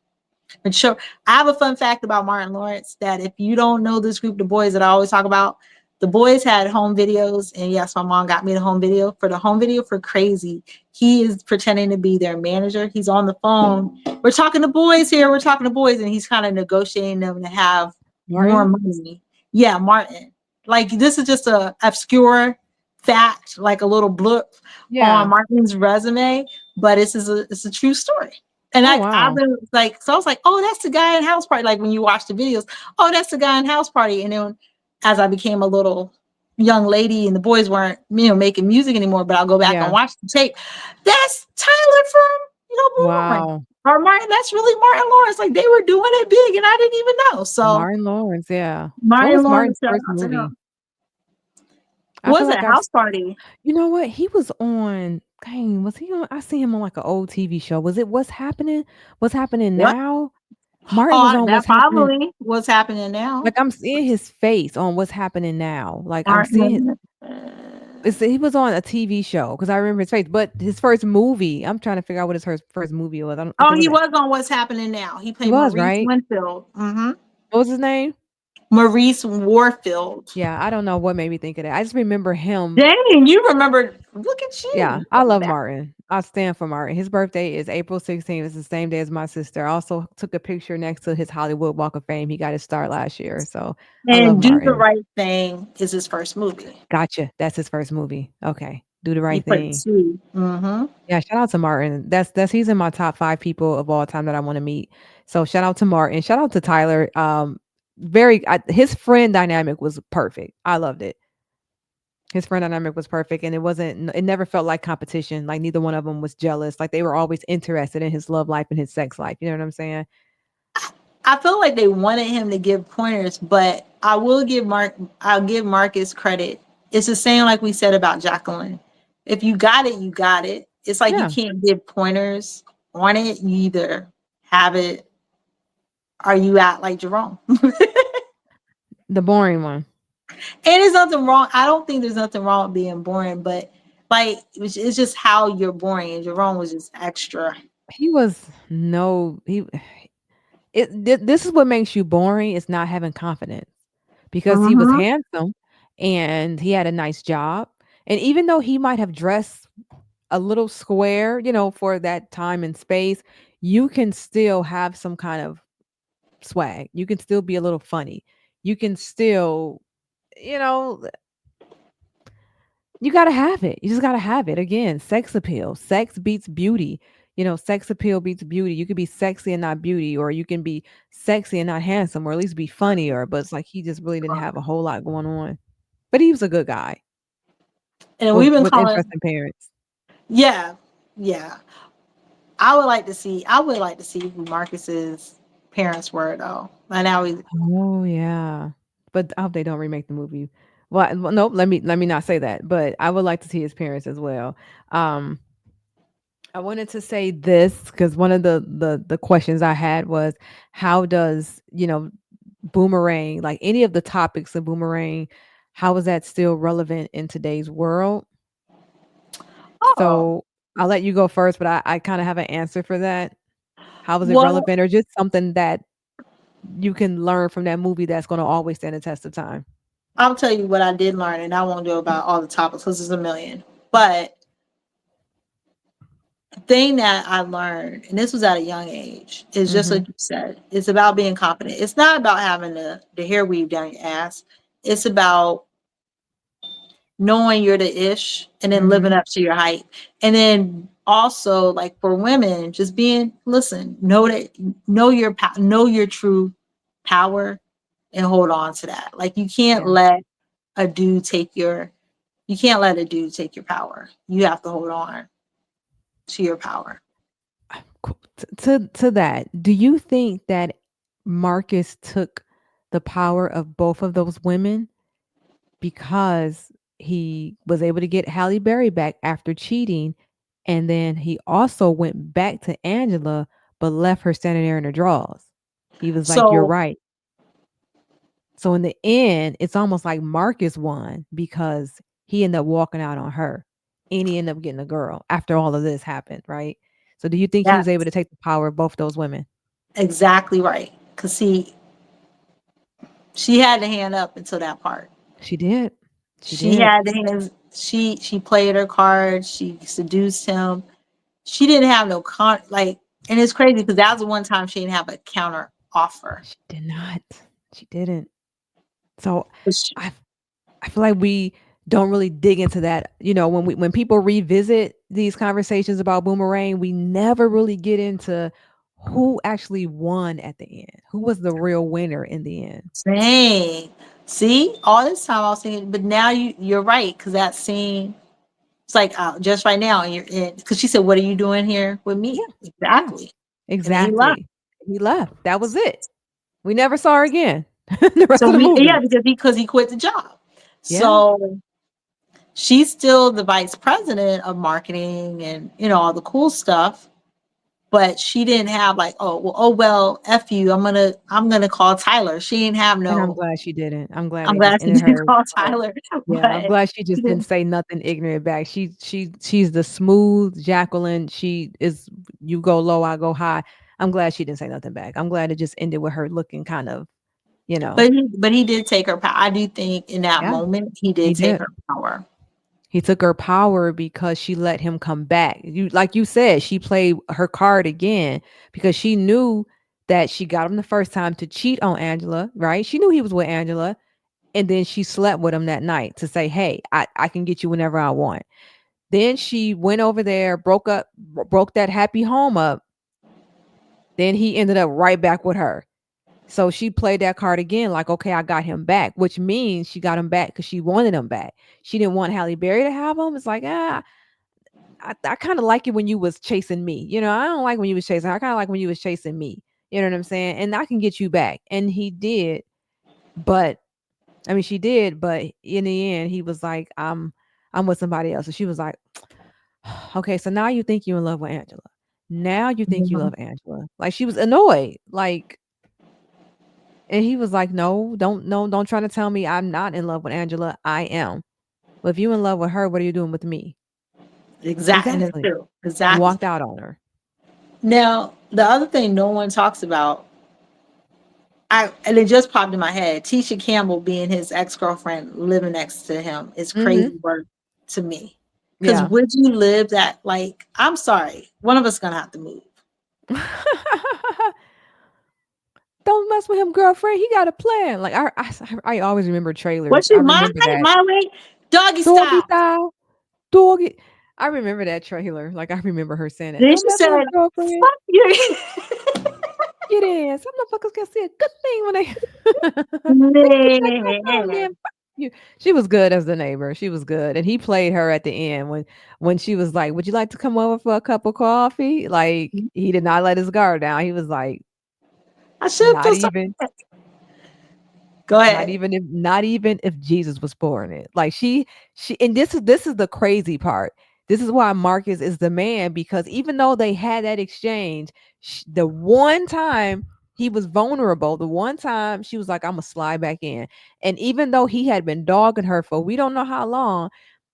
mature. I have a fun fact about Martin Lawrence that if you don't know this group, the boys that I always talk about, the boys had home videos, and yes, my mom got me the home video. For the home video for Crazy, he is pretending to be their manager. He's on the phone. We're talking to boys here. We're talking to boys, and he's kind of negotiating them to have more Martin? money. Yeah, Martin. Like, this is just a obscure fact, like a little blip on Yeah. Martin's resume, but it's a true story. And Oh, I've wow. been like, so I was like, oh, that's the guy in House Party. Like, when you watch the videos, oh, that's the guy in House Party. And then as I became a little young lady and the boys weren't, making music anymore, but I'll go back and Yeah. watch the tape. That's Tyler from, Boomerang. Wow. Or Martin, that's really Martin Lawrence. Like, they were doing it big and I didn't even know. So Martin Lawrence, yeah. What Martin was Lawrence, Martin's shout first out to movie? him. I feel Was it like I've House Party? you know what? He was on dang, was he on I see him on, like, an old TV show. Was it What's Happening? What's Happening What? Now? Martin was Oh, on that What's Happening probably what's happening now. like, I'm seeing his face on What's Happening Now. Like, I'm seeing Martin. he was on a TV show because I remember his face, but his first movie, I'm trying to figure out what his first movie was. I don't I Oh, think it he was was on What's Happening Now. He he played was, Maurice right? Winfield. What was his name? Maurice Warfield. Yeah, I don't know what made me think of that. I just remember him. Dang, you remember. Look at Yeah, you. I Going love back. Martin. I stand for Martin. His birthday is April 16th. It's the same day as my sister. I also took a picture next to his Hollywood Walk of Fame. He got his start last year. So I love And Do the Martin. Right Thing is his first movie. Gotcha. That's his first movie. Okay. Do the He right played thing. Sue. Mm-hmm. Yeah, shout out to Martin. That's he's in my top 5 people of all time that I wanna meet. So shout out to Martin. Shout out to Tyler. His friend dynamic was perfect. I loved it. His friend dynamic was perfect, and it never felt like competition. Like neither one of them was jealous. Like they were always interested in his love life and his sex life. You know what I'm saying? I feel like they wanted him to give pointers, but I'll give Marcus credit. It's the same like we said about Jacqueline. If you got it, you got it. It's like you Yeah, can't give pointers on it. You either have it or you act like Jerome. the boring one. And there's nothing wrong. I don't think there's nothing wrong with being boring, but like it's just how you're boring. And Jerome was just extra. He was no he this is what makes you boring is not having confidence because he was Mm-hmm. handsome and he had a nice job. And even though he might have dressed a little square, for that time and space, you can still have some kind of swag. You can still be a little funny. You can still, you know, you gotta have it. You just gotta have it. Again, sex appeal. Sex beats beauty. Sex appeal beats beauty. You could be sexy and not beauty, or you can be sexy and not handsome, or at least be funnier. But it's like he just really didn't have a whole lot going on. But he was a good guy And with we've been with calling, interesting parents. yeah, yeah. I would like to see who Marcus's parents were though. And now we Oh yeah, but I hope they don't remake the movie. Well, nope. Let me not say that. But I would like to see his parents as well. Um, I wanted to say this because one of the questions I had was how does Boomerang, like any of the topics of Boomerang, how is that still relevant in today's world? oh So I'll let you go first, but I kind of have an answer for that. How is it well, relevant, or just something that you can learn from that movie that's going to always stand the test of time? I'll tell you what I did learn, and I won't do about all the topics because there's a million. But the thing that I learned, and this was at a young age, is just Hmm. like you said, it's about being confident. It's not about having the hair weave down your ass. It's about knowing you're the ish and then living Hmm. up to your height. And then also like for women, just being listen, know your true power and hold on to that. Like Yeah. a dude take your you can't let a dude take your power. You have to hold on to your power. To that, do you think that Marcus took the power of both of those women because he was able to get Halle Berry back after cheating, and then he also went back to Angela, but left her standing there in her drawers? He was like, "You're So right." So in the end, it's almost like Marcus won because he ended up walking out on her and he ended up getting a girl after all of this happened, right? So do you think he That's was able to take the power of both those women? exactly right. Because she had the hand up until that part. She did. She She did. had the hands. She played her cards. She seduced him. She didn't have no and it's crazy because that was the one time she didn't have a counter offer. She did not. She didn't. So But she, I I feel like we don't really dig into that. You know, when people revisit these conversations about Boomerang, we never really get into who actually won at the end. Who was the real winner in the end? dang. See, all this time I was thinking, but now you're right because that scene. It's like just right now, and you're in because she said, "What are you doing here with Yeah. me?" Yeah. Exactly, and then he left. Exactly. He left. That was it. We never saw her again. The rest So of the yeah, movie. because he quit the job. Yeah. So she's still the vice president of marketing and all the cool stuff, but she didn't have like, oh well, F you, I'm gonna call Tyler. She didn't have And I'm no. glad she didn't. I'm glad I'm they just glad she ended didn't her. call uh, Tyler, Yeah, I'm but glad she she just didn't didn't. say nothing ignorant back. She's the smooth Jacqueline. She is you go low, I go high. I'm glad she didn't say nothing back. I'm glad it just ended with her looking kind of, you know. But he did take her power. I do think in that Yeah, moment he he did take did. her power. He took her power because she let him come back. You like you said, she played her card again because she knew that she got him the first time to cheat on Angela, right? She knew he was with Angela, and then she slept with him that night to say, "Hey, I can get you whenever I want." Then she went over there, broke that happy home up. Then he ended up right back with her. So she played that card again, like, okay, I got him back, which means she got him back because she wanted him back. She didn't want Halle Berry to have him. It's like, I kind of like it when you was chasing me. You know, I don't like when you was chasing. I kind of like when you was chasing me. You know what I'm saying? And I can get you back. And he did, but I mean, she did, but in the end, he was like, I'm with somebody else. And she was like, okay, so now you think you're in love with Angela. Now you think you Mhm. love Angela. Like she was annoyed. Like, and he was like, no, don't try to tell me I'm not in love with Angela. I am. But if you in love with her, what are you doing with me? Exactly, and it's Exactly. true. And Exactly. walked out on her. Now, the other thing no one talks about, and it just popped in my head. Tisha Campbell being his ex girlfriend, living next to him is Mm-hmm. crazy work to me. Because Yeah. would you live that? Like, I'm sorry, one of us gonna have to move. Don't mess with him, girlfriend. He got a plan. Like I always remember trailers. What's I she my remember height, that my weight, doggy doggy style? style, doggy. I remember that trailer. Like I remember her saying that. Then Don't she mess with him, said, girlfriend. "Fuck you." Get in. Some motherfuckers can see a good thing when they they can get that stuff on Man, then fuck you. She was good as the neighbor. She was good. And he played her at the end when she was like, would you like to come over for a cup of coffee? Like he did not let his guard down. He was like, I should not feel so. even Go not ahead. even if not even if Jesus was pouring it. Like she and this is the crazy part. This is why Marcus is the man because even though they had that exchange, the one time he was vulnerable, the one time she was like, I'm gonna slide back in. And even though he had been dogging her for we don't know how long,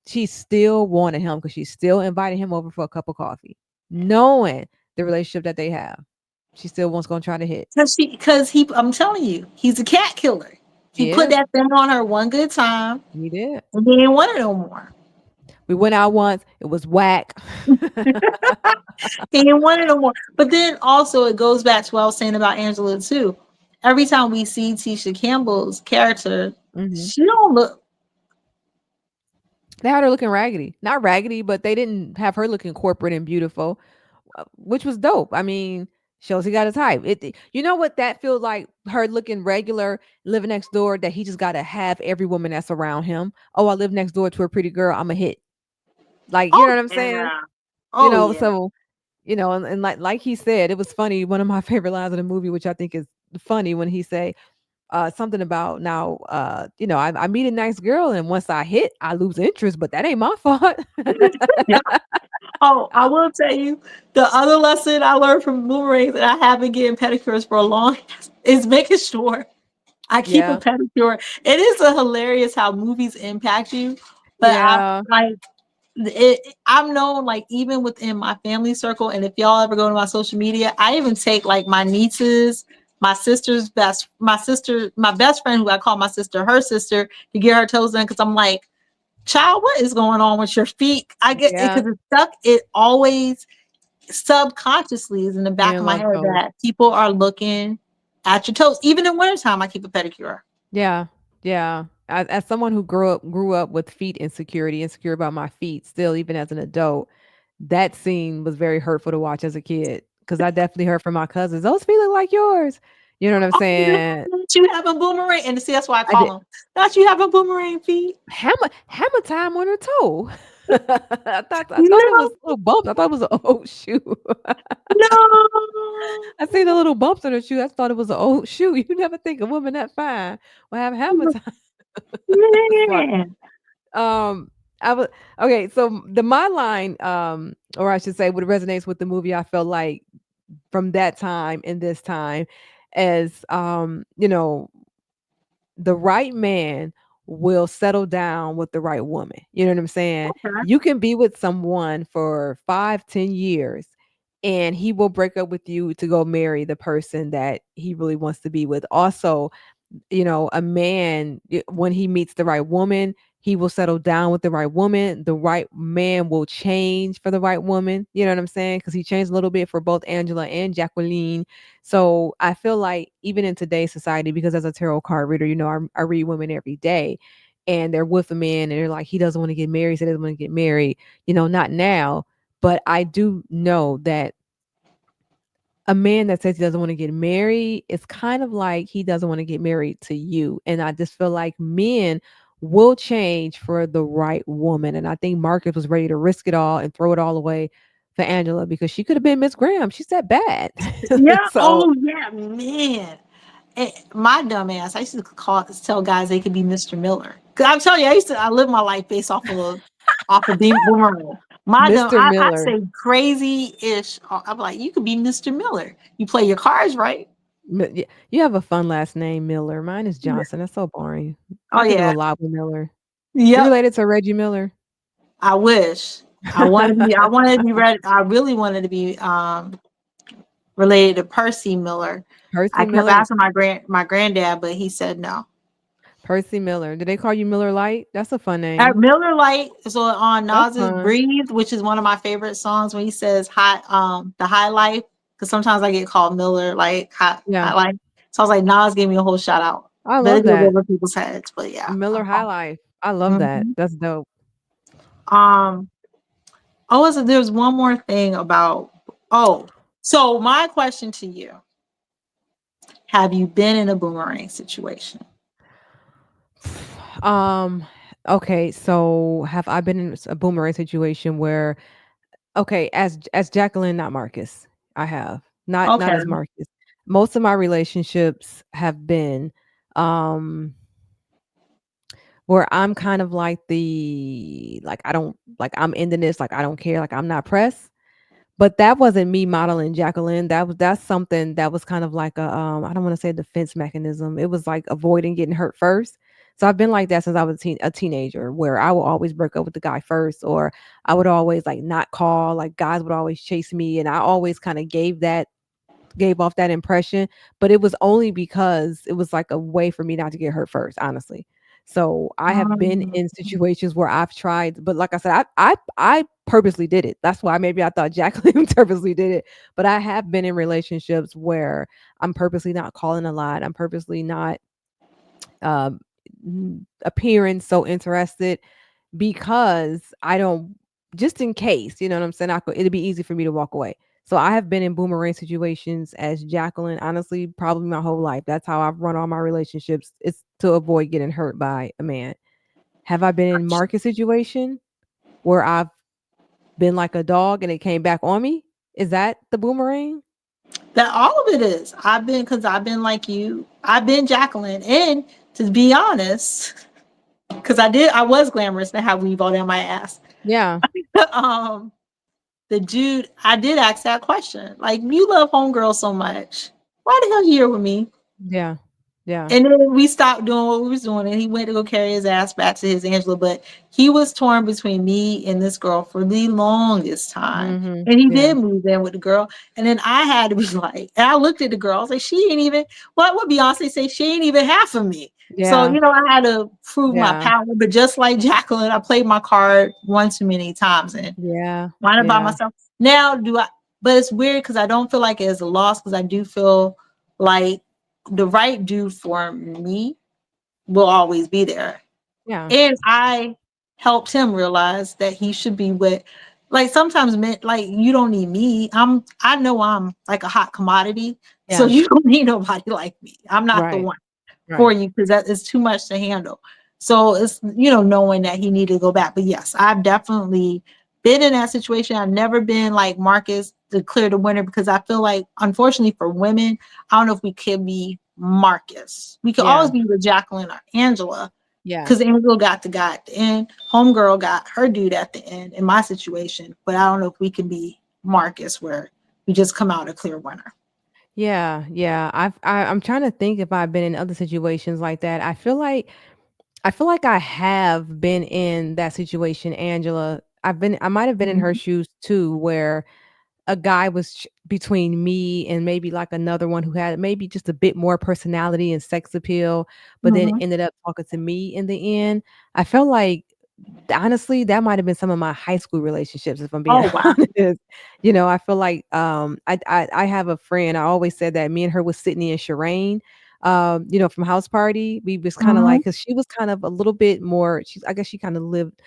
she still wanted him because she still invited him over for a cup of coffee, knowing the relationship that they have. She still wants gonna try to hit. I'm telling you, he's a cat killer. He He put is. that thing on her one good time, He did. and he didn't want it no more. We went out once. It was whack. He didn't want it no more. But then also it goes back to what I was saying about Angela too. Every time we see Tisha Campbell's character, Mhm. she don't look. They had her looking raggedy. Not raggedy, but they didn't have her looking corporate and beautiful, which was dope. I mean, shows he got a type. You know what that feels like? Her looking regular, living next door. That he just got to have every woman that's around him. Oh, I live next door to a pretty girl. I'm a hit. Like you know Oh what I'm saying? yeah. You Oh know, yeah. so and like he said, it was funny. One of my favorite lines of the movie, which I think is funny, when he say something about now, I meet a nice girl and once I hit, I lose interest, but that ain't my fault. Yeah. Oh, I will tell you the other lesson I learned from Boomerang that I have been getting pedicures for a long is making sure I keep a Yeah. pedicure. It is a hilarious how movies impact you, but I Yeah. like I'm known like even within my family circle, and if y'all ever go to my social media, I even take like my nieces, my best friend who I call my sister, her sister, to get her toes done because I'm like, child, what is going on with your feet? I get it Yeah. because it's stuck. It always subconsciously is in the back Men of my love head toes. that people are looking at your toes. Even in wintertime, I keep a pedicure. Yeah, yeah. As someone who grew up with feet insecurity, insecure about my feet, still even as an adult, that scene was very hurtful to watch as a kid because I definitely heard from my cousins, "Those feet look like yours." You know what I'm Oh, saying? don't you have a boomerang? And see, that's why I I call did them. Don't you have a boomerang feet? hammer time on her toe. I thought it No, was little bumps. I thought it was an old shoe. no. I seen the little bumps on her shoe. I thought it was an old shoe. You never think a woman that fine will have hammer time. That's funny. Man. Um, I was okay. So the my line, or I should say, what resonates with the movie, I felt like from that time and this time, as the right man will settle down with the right woman. You know what I'm saying? Okay. You can be with someone for 5, 10 years, and he will break up with you to go marry the person that he really wants to be with. Also, a man, when he meets the right woman, he will settle down with the right woman. The right man will change for the right woman. You know what I'm saying? Because he changed a little bit for both Angela and Jacqueline. So I feel like even in today's society, because as a tarot card reader, I read women every day, and they're with a man and they're like, he doesn't want to get married, he doesn't want to get married. Not now, but I do know that a man that says he doesn't want to get married, it's kind of like he doesn't want to get married to you. And I just feel like men will change for the right woman. And I think Marcus was ready to risk it all and throw it all away for Angela because she could have been Miss Graham. She's that bad. Yeah. So Oh, yeah, man. My dumb ass, I used to tell guys they could be Mr. Miller. Cause I'm telling you, I live my life based off of being boomerang. Mr. I Miller. say crazy ish. I'm like, you could be Mr. Miller. You play your cards right. You have a fun last name, Miller. Mine is Yeah. Johnson. That's so boring. Oh I could do a yeah. lot with Miller. You Yep. related to Reggie Miller? I wish. I wanted to be ready. I really wanted to be related to Percy Miller. I Percy kept Miller. asking my granddad, but he said no. Percy Miller. Did they call you Miller Light? That's a fun name. Miller Lite, so on That's Nas's fun. "Breathe," which is one of my favorite songs, when he says the high life, because sometimes I get called Miller, like high Yeah, life. So I was like, Nas gave me a whole shout out, I but it love goes that. over people's heads. But yeah, Miller High Life. I love that. mhm. That's dope. um. Oh, so there's one more thing about. Oh, so my question to you: have you been in a boomerang situation? Um, okay, so have I been in a boomerang situation where okay, as Jacqueline, not Marcus. I have. Not Okay. as Marcus. Most of my relationships have been um where I'm kind of like I don't like I'm into this, like I don't care, like I'm not pressed. But that wasn't me modeling Jacqueline. That's something that was kind of like a I don't want to say defense mechanism. It was like avoiding getting hurt first. So I've been like that since I was a teenager, where I would always break up with the guy first, or I would always like not call. Like guys would always chase me, and I always kind of gave off that impression, but it was only because it was like a way for me not to get hurt first, honestly. So I have been Um, in situations where I've tried, but like I said, I purposely did it. That's why maybe I thought Jacqueline purposely did it. But I have been in relationships where I'm purposely not calling a lot. I'm purposely not um appearing so interested because I don't just in case, you know what I'm saying? It'd be easy for me to walk away. So I have been in boomerang situations as Jacqueline, honestly, probably my whole life. That's how I've run all my relationships. It's to avoid getting hurt by a man. Have I been in market situation where I've been like a dog and it came back on me? Is that the boomerang? that all of it is. I've been like you. I've been Jacqueline, and to be honest, because I was glamorous and I had weave all down my ass. Yeah. um, the dude, I did ask that question. Like, you love homegirl so much. Why the hell you here with me? Yeah. Yeah. And then we stopped doing what we was doing, and he went to go carry his ass back to his Angela. But he was torn between me and this girl for the longest time. Mhm. And he Yeah. did move in with the girl. And then I had to be like, and I looked at the girl, I was like, she ain't even, what would Beyonce say? She ain't even half of me. So, Yeah. I had to prove my Yeah. power. But just like Jacqueline, I played my card one too many times and Yeah. why not by Yeah. myself? Now, but it's weird because I don't feel like it's a loss because I do feel like the right dude for me will always be there. Yeah. And I helped him realize that he should be with, like, sometimes men, like, you don't need me. I know I'm like a hot commodity. So Yeah. you don't need nobody like me. I'm not the Right. one for Right. you because that is too much to handle. So it's, knowing that he needed to go back. But yes, I've definitely been in that situation. I've never been like Marcus declared the winner because I feel like, unfortunately for women, I don't know if we could be Marcus. We could always Yeah. be with Jacqueline or Angela Yeah. because Angela got the guy at the end. Homegirl got her dude at the end in my situation. But I don't know if we can be Marcus where we just come out a clear winner. Yeah. Yeah. I'm trying to think if I've been in other situations like that. I feel like I have been in that situation, Angela. I might have been in her Mhm. shoes too, where a guy was between me and maybe like another one who had maybe just a bit more personality and sex appeal, but then Mhm. ended up talking to me in the end. I felt like honestly, that might have been some of my high school relationships, if I'm being Oh wow. honest. I feel like I have a friend. I always said that me and her was Sydney and Shireen, from House Party. We was kind of like Mhm. because she was kind of a little bit more. I guess she kind of lived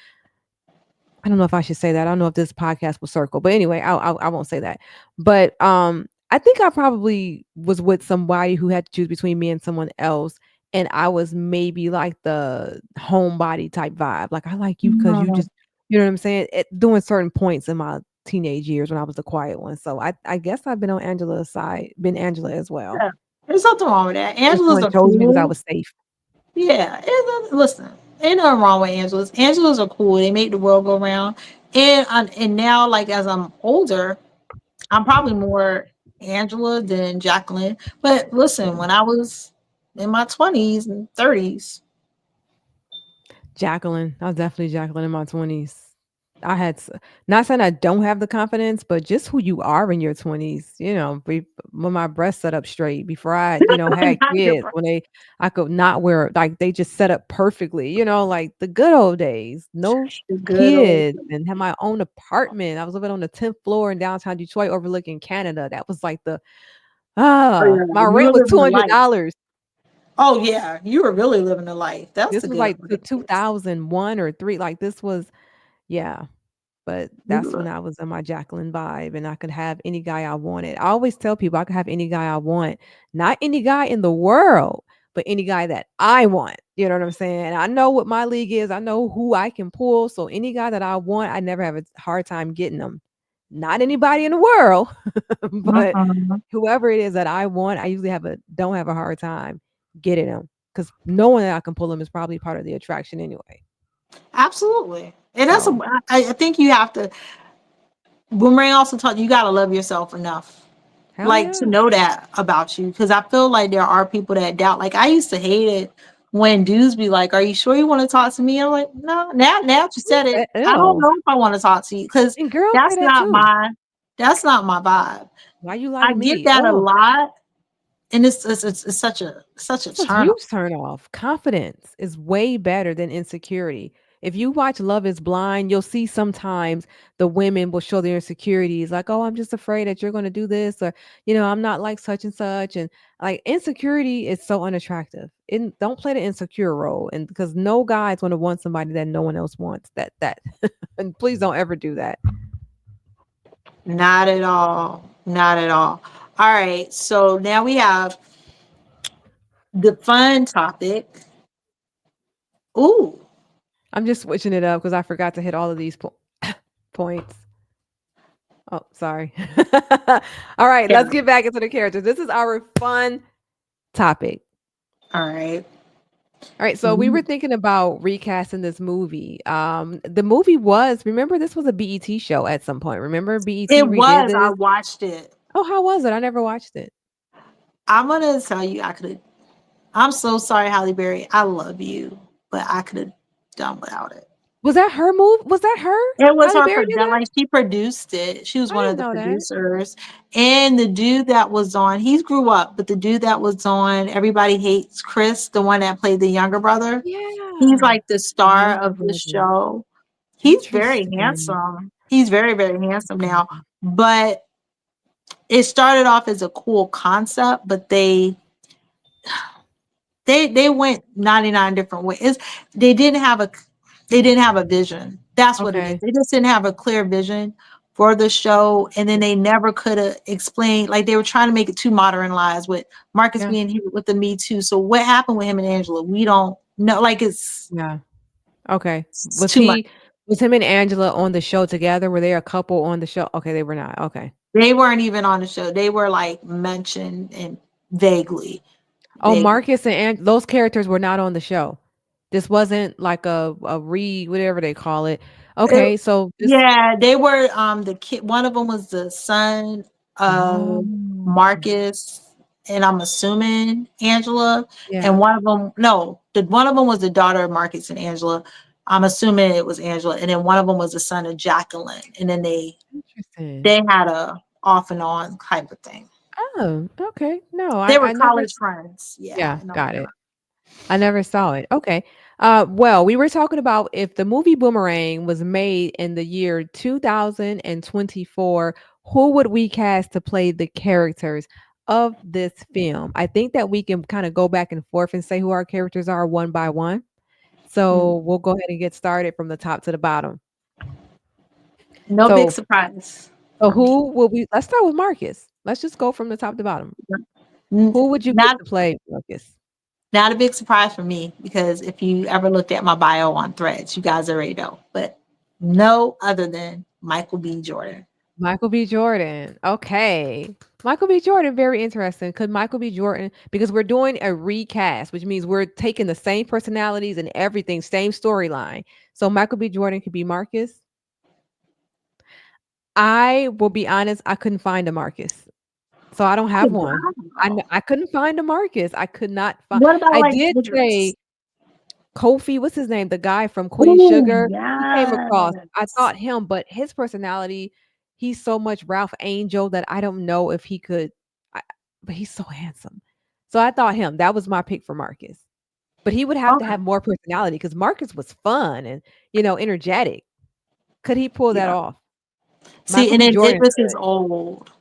I don't know if I should say that. I don't know if this podcast will circle, but anyway, I won't say that. But I think I probably was with somebody who had to choose between me and someone else, and I was maybe like the homebody type vibe. Like I like you because you Mhm. just, you know what I'm saying? Doing certain points in my teenage years when I was the quiet one. So I guess I've been on Angela's side, been Angela as well. Yeah, there's nothing wrong with that. And Angela's someone are chose me because I cool. was safe. Yeah, listen, ain't nothing wrong with Angelas. Angelas are cool. They make the world go round. And now, like as I'm older, I'm probably more Angela than Jacqueline. But listen, when I was in my 20s and 30s, Jacqueline. I was definitely Jacqueline in my 20s. I had not saying I don't have the confidence, but just who you are in your 20s, when my breasts set up straight before I, had not your kids, when I could not wear like they just set up perfectly, like the good old days. No the good old. kids and have my own apartment. I was living on the 10th floor in downtown Detroit overlooking Canada. That was like Oh yeah, my you rent were was living the life. $200. Oh yeah, you were really living the life. That's This the was good like old the days. 2001 or 3. Like this was yeah. But You that's when were- I was in my Jacqueline vibe and I could have any guy I wanted. I always tell people I could have any guy I want, not any guy in the world, but any guy that I want. You know what I'm saying? I know what my league is. I know who I can pull. So any guy that I want, I never have a hard time getting them. Not anybody in the world, but Mhm. whoever it is that I want, I usually don't have a hard time getting them because knowing that I can pull them is probably part of the attraction anyway. Absolutely. And that's So I think you have to. Boomerang also taught you got to love yourself enough, hell like to yeah. know that about you. Because I feel like there are people that doubt. Like I used to hate it when dudes be like, "Are you sure you want to talk to me?" I'm like, "No." Now that you said it, I don't Ew. know if I want to talk to you because And girls say that's that not too. my that's not my vibe. Why you I like get me? that a Oh, lot, and it's such a it's a turn huge turn off. Confidence is way better than insecurity. If you watch Love is Blind, you'll see sometimes the women will show their insecurities like, oh, I'm just afraid that you're going to do this, or, I'm not like such and such. And like insecurity is so unattractive. Don't play the insecure role. And because no guy is going to want somebody that no one else wants. And please don't ever do that. Not at all. Not at all. All right. So now we have the fun topic. Ooh. I'm just switching it up because I forgot to hit all of these points. Oh, sorry. All right, Yeah. let's get back into the characters. This is our fun topic. All right. All right, so we were thinking about recasting this movie. The movie was, remember, this was a BET show at some point. Remember, BET It redid was. I this. watched it. Oh, how was it? I never watched it. I'm gonna tell you, I could have. I'm so sorry, Halle Berry. I love you, but I could have done without it. Was that her move? Was that her? It was Halle her Berry did production, that? like, she produced it. She was I one of didn't the know that. producers, and the dude that was on, he grew up, but the dude that was on Everybody Hates Chris, the one that played the younger brother, he's Yeah. like the The star younger of the brother. show. He's very Interesting. handsome. He's very, very handsome now, Interesting. but it started off as a cool concept, but they went 99 different ways. They didn't have a they didn't have a vision. That's what it is. Okay. They just didn't have a clear vision for the show, and then they never could have explained. Like, they were trying to make it too modernized with Marcus Yeah. being here with the Me Too. So what happened with him and Angela? We don't know. Like, Yeah. Okay. it's too much. Was him and Angela on the show together? Were they a couple on the show? Okay, they were not. Okay. They weren't even on the show. They were like mentioned and vaguely, Oh, vaguely. Marcus and those characters were not on the show. This wasn't like a whatever they call it. It Okay, so this Yeah, they were, the kid, one of them was the son of oh, Marcus, and I'm assuming Angela, yeah, and one of them, no, the one of them was the daughter of Marcus and Angela. I'm assuming it was Angela, and then one of them was the son of Jacqueline, and then interesting. they had a off and on type of thing. Oh, okay. No, They were I never college friends. Yeah, yeah, I know. got it. I never saw it. Okay. Well, we were talking about if the movie Boomerang was made in the year 2024, who would we cast to play the characters of this film? I think that we can kind of go back and forth and say who our characters are one by one. Mm. So we'll go ahead and get started from the top to the bottom. No big So, surprise so for me. who will we? Let's start with Marcus. Let's just go from the top to bottom. N- Who would you pick Not to play Marcus? Not a big surprise for me, because if you ever looked at my bio on Threads, you guys already know. But no other than Michael B. Jordan. Michael B. Jordan. Okay. Michael B. Jordan, very interesting. Could Michael B. Jordan, because we're doing a recast, which means we're taking the same personalities and everything, same storyline. So Michael B. Jordan could be Marcus. I will be honest, I couldn't find a Marcus. So I don't have Oh, one. wow. I couldn't find a Marcus. I could not find What about I like did say Idris? Kofi, what's his name? The guy from Queen Oh, Sugar, he came across I yes. thought him, but his personality, he's so much Ralph Angel that I don't know if he could I but he's so handsome. So I thought him, that was my pick for Marcus. But he would have to Okay. have more personality because Marcus was fun and, energetic. Could he pull that Yeah. off? See, Michael and B. then Jordan Idris is could. old.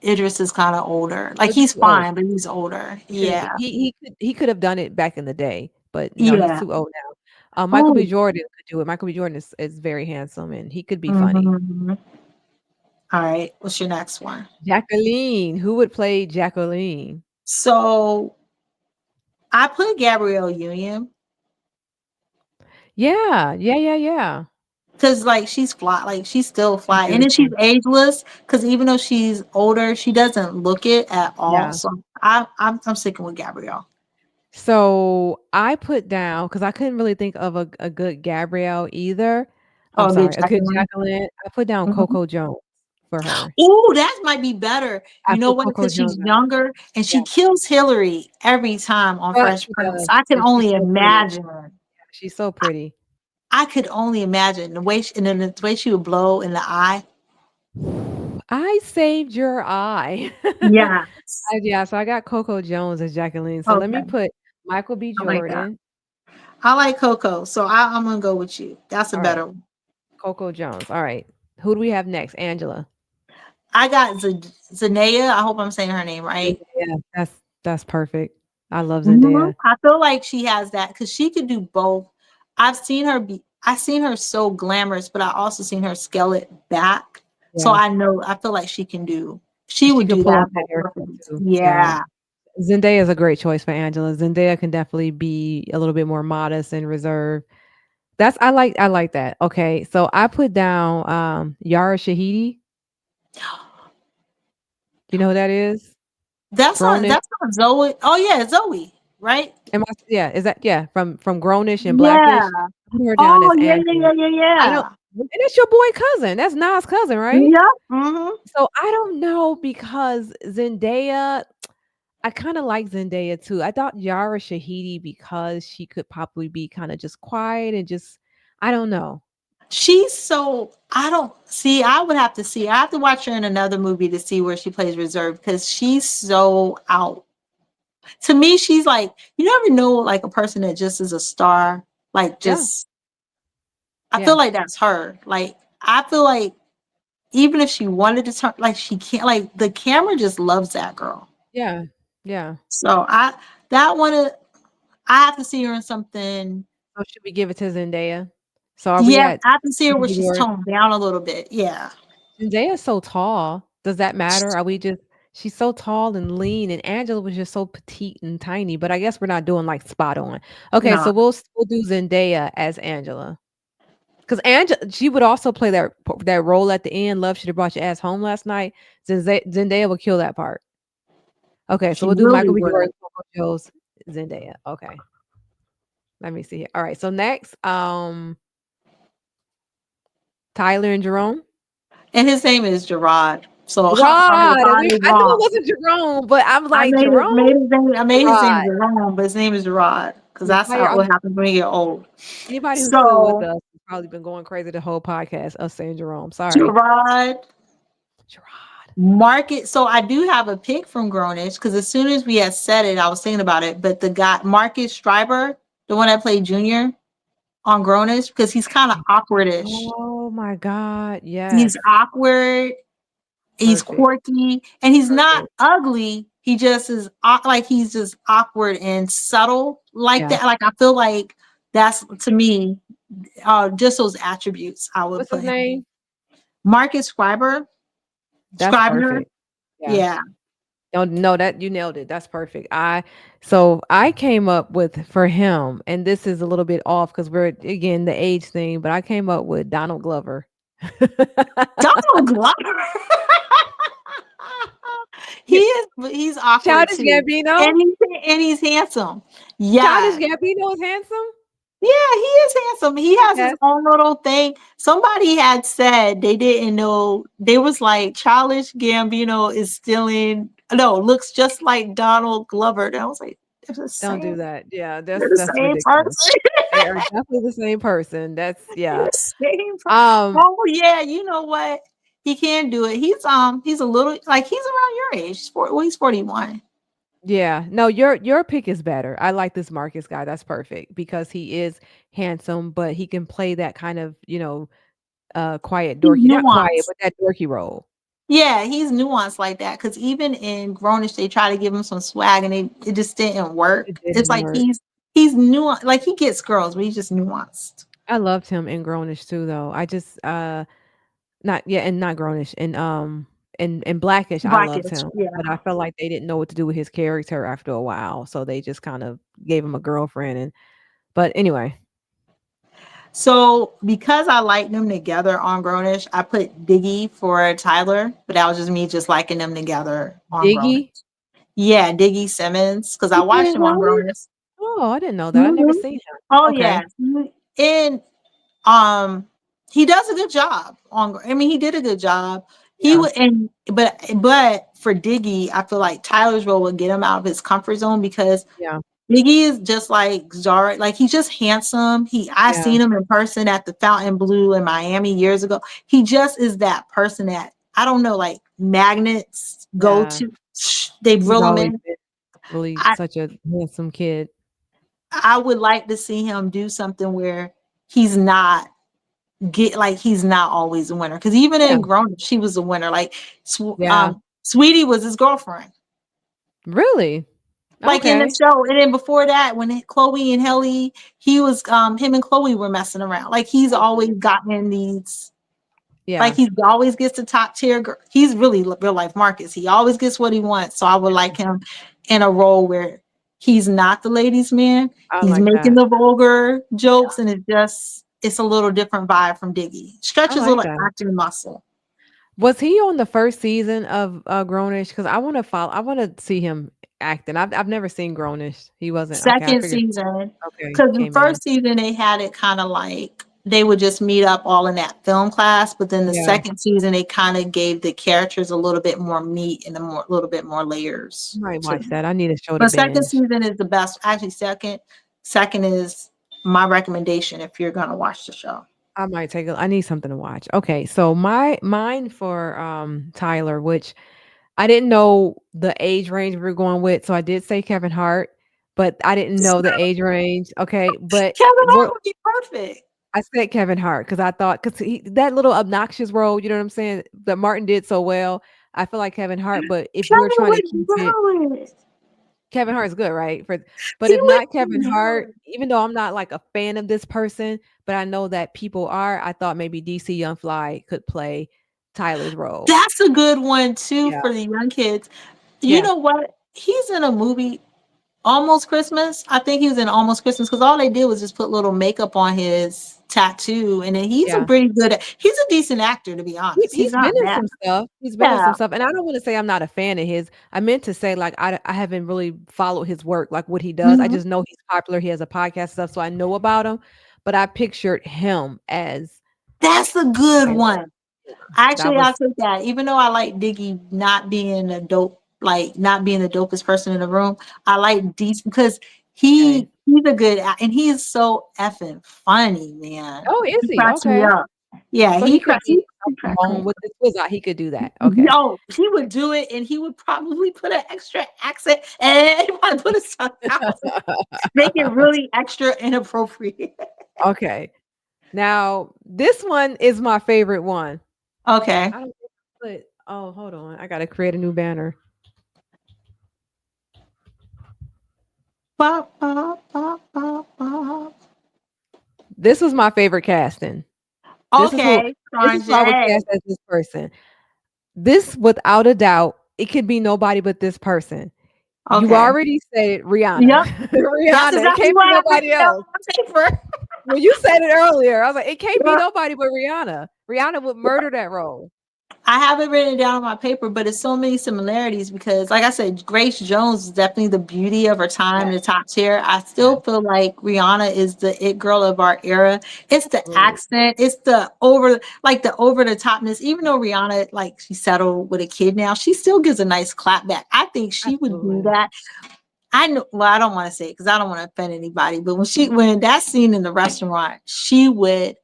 Idris is kind of older. Like, Oh, he's he's too old. fine, but he's older. He could've Yeah. he could have done it back in the day, but no, he's Yeah. too old now. Michael B. Oh. Jordan could do it. Michael B. Jordan is very handsome, and he could be funny. Mhm. All right. What's your next one? Jacqueline, who would play Jacqueline? So I put Gabrielle Union. Yeah, yeah, yeah, yeah. Cause like, she's fly, like, she's still She's fly, and then she's beautiful. ageless. Cause even though she's older, she doesn't look it at all. Yeah. So I'm sticking with Gabrielle. So I put down because I couldn't really think of a good Gabrielle either. I'm Oh, good sorry, a good Jacqueline. Jacqueline. I put down Mhm. Coco Jones for her. Ooh, that might be better. I You know put what? Coco Because she's Jones on. younger and Yeah, she kills Hillary every time on but Fresh she Prince. does, I can and she's only so pretty. imagine. She's so pretty. I could only imagine the way and then the way she would blow in the eye. I saved your eye. Yes. Yeah, so I got Coco Jones as Jacqueline. So let me Okay. put Michael B. I like that. Jordan. I like Coco, so I'm gonna go with you. That's a All right, better one. Coco Jones. All right. Who do we have next? Angela. I got Zanaya. I hope I'm saying her name right. Yeah, that's perfect. I love Mhm. Zendaya. I feel like she has that because she could do both. I've seen her so glamorous, but I also seen her scale it back. So Yeah. I feel like she And she would could do pull that off that both haircut perfect. too. Yeah. Yeah. Zendaya is a great choice for Angela. Zendaya can definitely be a little bit more modest and reserved. I like that. Okay. So I put down Yara Shahidi. You know who that is? Grownish. That's not Zoe. Oh yeah, Zoe, right? Am I yeah, is that yeah, from Grownish and Yeah. Blackish? I put her down Oh as yeah, yeah, Angela. yeah, yeah, I don't yeah. and that's your boy cousin. That's Nas' cousin, right? Yep. Hmm. So I don't know because Zendaya, I kinda like Zendaya too. I thought Yara Shahidi because she could probably be kinda just quiet and just I don't know. She's so I don't see. I would have to see. I have to watch her in another movie to see where she plays reserve because she's so out. To me, she's like you never know like a person that just is a star. Like Yeah, just I feel yeah, like that's her. Like I feel like even if she wanted to turn, like she can't. Like the camera just loves that girl. yeah, yeah. So I that one I have to see her in something. So should we give it to Zendaya? So are we Yeah, at I have to see her where Movie she's Wars? toned down a little bit. Yeah. Zendaya's so tall. Does that matter? Are we just she's so tall and lean, and Angela was just so petite and tiny, but I guess we're not doing, like, spot on. Okay, No, so we'll do Zendaya as Angela. 'Cause Angela she would also play that role at the end, "Love Shoulda Brought Your Ass Home Last Night." Zendaya would kill that part. Okay, so she we'll do really Michael B. would. Jordan, Coco Jones, Zendaya. Okay, let me see here. Alright, so next, Tyler and Jerome? And his name is Gerard. So Gerard! I We was I knew it wrong. wasn't Jerome, but I'm I like, "Jerome? made his name Gerard." Jerome, but his name is Gerard because that's Entire how what happens when you get old. anybody who's still with So us has probably been going crazy the whole podcast, us saying Jerome, sorry. Gerard, Gerard. Market. So I do have a pick from Grownish because as soon as we had said it, I was thinking about it. But the guy Marcus Stryber, the one that played Junior on Grownish, because he's kind of awkwardish. Oh my god, He's yes. awkward. He's Perfect, quirky, and he's not perfect. ugly. He just is like he's just awkward and subtle like Yeah. that. Like I feel like that's to me just those attributes I would What's his put him. name? Marcus Scriber, That's Scribner, perfect. Yeah. yeah. No, no, that you nailed it. That's perfect. I came up with for him, and this is a little bit off because we're again the age thing, but I came up with Donald Glover. Donald Glover. he Yeah, is, he's awkward Childish too, Gambino. and he's handsome. Childish Yeah, Gambino is handsome. yeah, he is handsome. He has his Yes, own little thing. Somebody had said they didn't know. They was like, Childish Gambino is stealing. No, looks just like Donald Glover. And I was like, they're the don't same. do that. Yeah, They're the that's same ridiculous. person. They are definitely the same person. That's They're yeah. the same. Um, Oh yeah, you know what? He can do it. He's a little like he's around your age. He's 41. yeah. No, your pick is better. I like this Marcus guy. That's perfect because he is handsome, but he can play that kind of, quiet He's dorky, not quiet, nuanced. but that dorky role. Yeah, he's nuanced like that. Cause even in Grownish, they try to give him some swag and it just didn't It work. It's didn't like work. he's nuanced, like he gets girls, but he's just nuanced. I loved him in Grownish too, though. I just not yeah, and not Grownish and in Blackish, I loved Blackish, him, yeah. but I felt like they didn't know what to do with his character after a while, so they just kind of gave him a girlfriend and but anyway, So because I liked them together on Grownish, I put Diggy for Tyler, but that was just me just liking them together on Grownish. Diggy, Yeah, Diggy Simmons, because I he watched played him on Wally? Grownish. Oh, I didn't know that. I never Mhm. seen him. Oh Okay. yeah. And um he does a good job on I mean he did a good job. He Yeah, would and but for Diggy, I feel like Tyler's role would get him out of his comfort zone because yeah, Diggy is just like Zara, like he's just handsome. I yeah, seen him in person at the Fountain Blue in Miami years ago. He just is that person that I don't know, like magnets go yeah. to. They He's reel him always in. been really I such a handsome kid. I would like to see him do something where he's not he's not always a winner. Because even Yeah, in Grown, she was a winner. Like yeah. Sweetie was his girlfriend. Really? Like in the Okay. show, and then before that, when Chloe and Helly, he was him and Chloe were messing around. Like he's always Okay. gotten in these. Like Yeah, he always gets the top tier. He's really real life Marcus. He always gets what he wants. So I would yeah. like him in a role where he's not the ladies' man. I He's like making that. the vulgar Yeah, jokes, and it's a little different vibe from Diggy. I Stretches like little that. acting muscle. Was he on the 1st season of, Grownish? Because I wanna see him acting. I've never seen Grownish. He wasn't okay, I Second figured season, okay, because he the came in. first season they had it kind of like they would just meet up all in that film class. But then the Yeah, second season, they kind of gave the characters a little bit more meat and little bit more I layers might to watch them. that. I need a show to But second binge. season is the best. Actually, second is my recommendation if you're gonna watch the show. I might take a I need something to watch. Okay, so mine for, Tyler, which I didn't know the age range we were going with, so I did say Kevin Hart, but I didn't know the age range, okay, but Kevin we're Hart would be perfect. I said Kevin Hart because I thought because he that little obnoxious role, you know what I'm saying, that Martin did so well, I feel like Kevin Hart, but if we're Kevin trying to would keep it do it. Kevin Hart's good, right? But He if would not Kevin do Hart, it. even though I'm not like a fan of this person, but I know that people are, I thought maybe DC Young Fly could play Tyler's role. That's a good one too Yeah, for the young kids. You yeah, know what? He's in a movie Almost Christmas. I think he was in Almost Christmas because all they did was just put little makeup on his tattoo, and then he's a yeah. pretty good. He's a decent actor, to be honest. He's He's not been in bad. some stuff. He's been in Yeah. some stuff, and I don't wanna say I'm not a fan of his. I meant to say, like, I haven't really followed his work, like, what he does. I Mhm. just know he's popular, he has a podcast stuff, so I know about him, but I pictured him as That's a good Tyler. one. Yeah, that Actually, I'll was take that. Even though I like Diggy not being a dope, like not being the dopest person in the room, I like decent because okay. he's a good and he is so effing funny, man. Oh, is He he? cracks me Okay. up. Yeah, So he could be he cracks me Ramon with up. the Twizat, he could do that. Okay. Yo, he would do it, and he would probably put an extra accent and he might put a tongue out, make it really extra inappropriate. Okay. Now, this one is my favorite one. Okay. I don't think I put oh, hold on. I gotta create a new banner. Bop, bop, bop, bop, bop. This was my favorite casting. This is who Okay, this is who I would Sanjay. cast as this person. This, without a doubt, it could be nobody but this person. You Okay. already said it, Rihanna. Yep. That's Rihanna, it exactly can't what be I have written nobody down else. on my paper. Well, you said it earlier. I was like, it can't be Yeah. nobody but Rihanna. Rihanna would murder that role. I have it written down on my paper, but it's so many similarities because, like I said, Grace Jones is definitely the beauty of her time, Yes, the top tier. I yes, still feel like Rihanna is the it girl of our era. It's the absolutely, accent, it's the over the topness. Even though Rihanna, like, she settled with a kid now, she still gives a nice clap back. I think she would do absolutely. that. I know. Well, I don't want to say it because I don't want to offend anybody. But when that scene in the restaurant, she would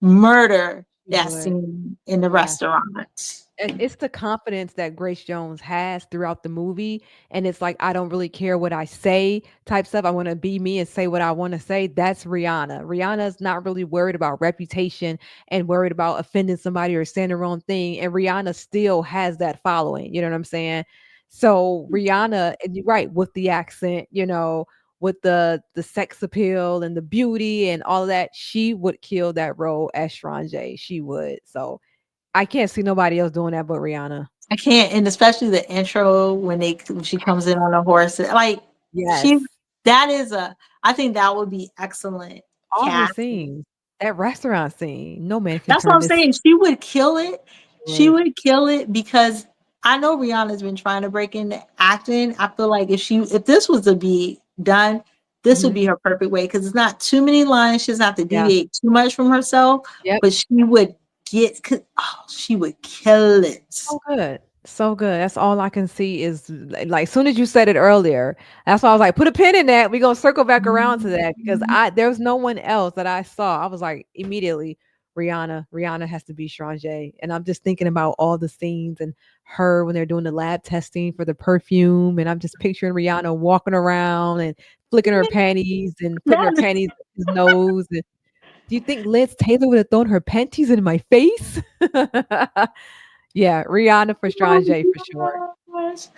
murder She that would. scene in the Yes. restaurant. It's the confidence that Grace Jones has throughout the movie, and it's like, "I don't really care what I say," type stuff. I wanna be me and say what I wanna say. That's Rihanna. Rihanna's not really worried about reputation and worried about offending somebody or saying the wrong thing, and Rihanna still has that following, you know what I'm saying? So, Rihanna and you're right, with the accent, with the sex appeal and the beauty and all of that, she would kill that role as Strange, she would. So I can't see nobody else doing that but Rihanna. I can't, and especially the intro when she comes in on a horse, like Yes. she that is a I think that would be excellent All her casting. scenes. That restaurant scene, no man can That's what turn I'm this saying. She would kill it. She would. would kill it because I know Rihanna's been trying to break into acting. I feel like if this was to be done, this would Mhm. be her perfect way because it's not too many lines. She doesn't have to Yeah. deviate too much from herself, Yep. but she would she would kill it. So good. So good. That's all I can see is like, soon as you said it earlier, that's why I was like, put a pin in that. We're gonna circle back around to that because I there's no one else that I saw. I was like, immediately, Rihanna. Rihanna has to be Strange. And I'm just thinking about all the scenes and her when they're doing the lab testing for the perfume. And I'm just picturing Rihanna walking around and flicking her panties and putting her That panties in his nose. And do you think Liz Taylor would have thrown her panties in my face? Yeah, Rihanna for Strange oh for sure. my gosh.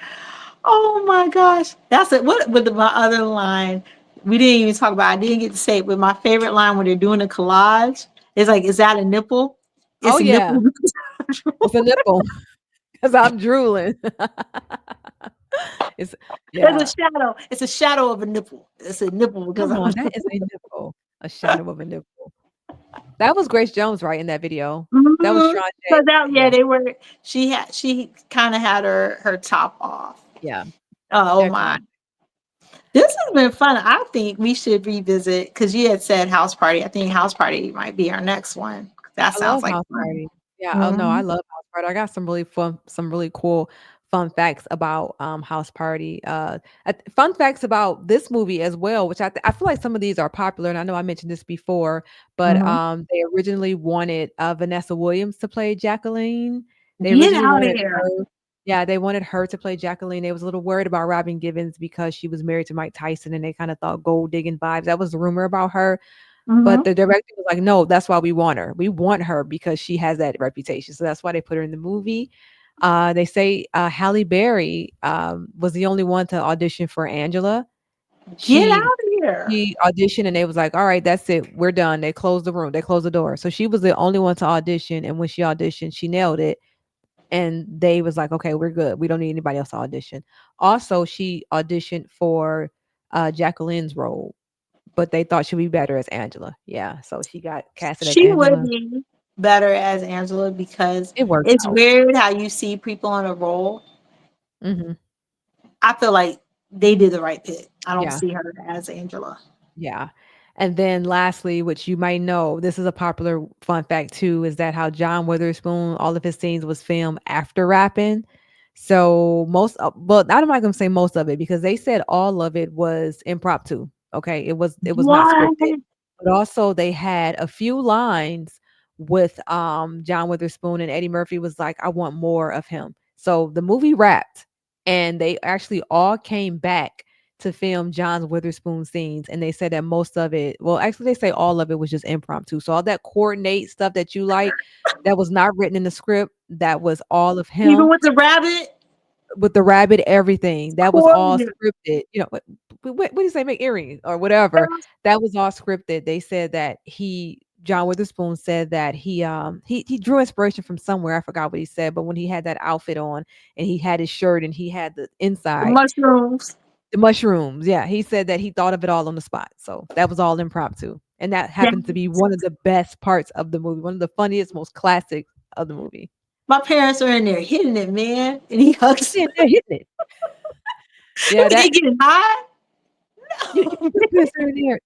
Oh my gosh. That's it. What with my other line? We didn't even talk about. I didn't get to say it, but my favorite line when they're doing a collage is like, "Is that a nipple?" Oh, It's a yeah. nipple. It's a nipple because 'cause I'm drooling. It's It's yeah. a shadow. It's a shadow of a nipple. It's a nipple because Come I'm on, that is a nipple, a shadow of a nipple. That was Grace Jones, right, in that video? That was mhm. Strange. So that yeah, Yeah, they were. She kind of had her top off. yeah, Oh they're my. classic. This has been fun. I think we should revisit because you had said House Party. I think House Party might be our next one. That I sounds love like house fun. party. Yeah, oh, no, I Mhm. love house party. I got some really cool fun facts about, house party. Fun facts about this movie as well, which I feel like some of these are popular, and I know I mentioned this before, but, Mhm. they originally wanted, Vanessa Williams to play Jacqueline. They Get originally out of wanted here. her. Yeah, they wanted her to play Jacqueline. They was a little worried about Robin Givens because she was married to Mike Tyson, and they kinda thought gold digging vibes. That was the rumor about her. But Mhm. the director was like, "No, that's why we want her. We want her because she has that reputation." So that's why they put her in the movie. They say, Halle Berry, was the only one to audition for Angela. Get She out of here. she auditioned and they was like, "Alright, that's it. We're done." They closed the room. They closed the door. So she was the only one to audition, and when she auditioned, she nailed it, and they was like, "Okay, we're good. We don't need anybody else to audition." Also, she auditioned for, Jacqueline's role, but they thought she'd be better as Angela. Yeah, so she got casted as She would Angela. be better as Angela because It worked it's out. weird how you see people on a role. Mhm. I feel like they did the right pick. I don't Yeah. see her as Angela. Yeah. And then lastly, which you might know, this is a popular fun fact too, is that how John Witherspoon, all of his scenes was filmed after rapping. So most of, well, I'm not gonna say most of it because they said all of it was impromptu. Okay. It was not What? scripted. But also they had a few lines with John Witherspoon, and Eddie Murphy was like, I want more of him. So the movie wrapped and they actually all came back to film John Witherspoon scenes, and they said that most of it, well, actually, they say all of it was just impromptu. So all that coordinate stuff that you like, that was not written in the script. That was all of Even him with the rabbit? with the rabbit, everything. That was all Coordinated. scripted. You know, what do you say? Make earrings or whatever. That was all scripted. They said that John Witherspoon said that he drew inspiration from somewhere. I forgot what he said, but when he had that outfit on and he had his shirt and he had the The inside, mushrooms. the mushrooms, yeah, he said that he thought of it all on the spot, so that was all impromptu, and that Yeah. happened to be one of the best parts of the movie, one of the funniest, most classic of the movie. My parents are in there hitting it, man. And he He's hugs. sitting there hitting it. Yeah, They that getting high? you you sitting there.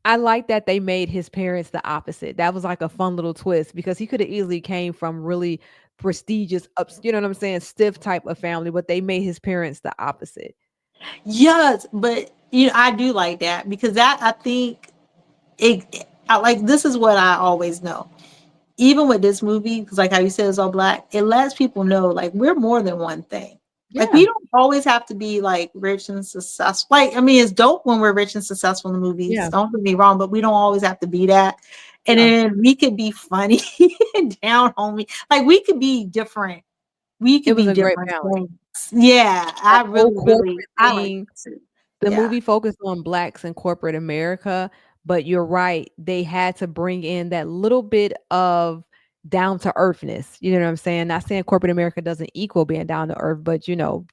I like that they made his parents the opposite. That was like a fun little twist because he coulda easily came from really prestigious ups, you know what I'm saying, stiff type of family, but they made his parents the opposite. Yes, but I do like that because that I think I like this is what I always know. Even with this movie, because like how you said it's all black, it lets people know like we're more than one thing. Like we Yeah, don't always have to be like rich and successful. Like I mean, it's dope when we're rich and successful in the movies. yeah, Don't get me wrong, but we don't always have to be that. And yeah. then we could be funny and down on me. Like we could be different. We It could was be a great different balance. things. Yeah, That I whole really, really, corporate I like thing. that too. The Yeah. movie focused on Blacks in corporate America, but you're right, they had to bring in that little bit of down to earthness, you know what I'm saying? Not saying corporate America doesn't equal being down to earth, but,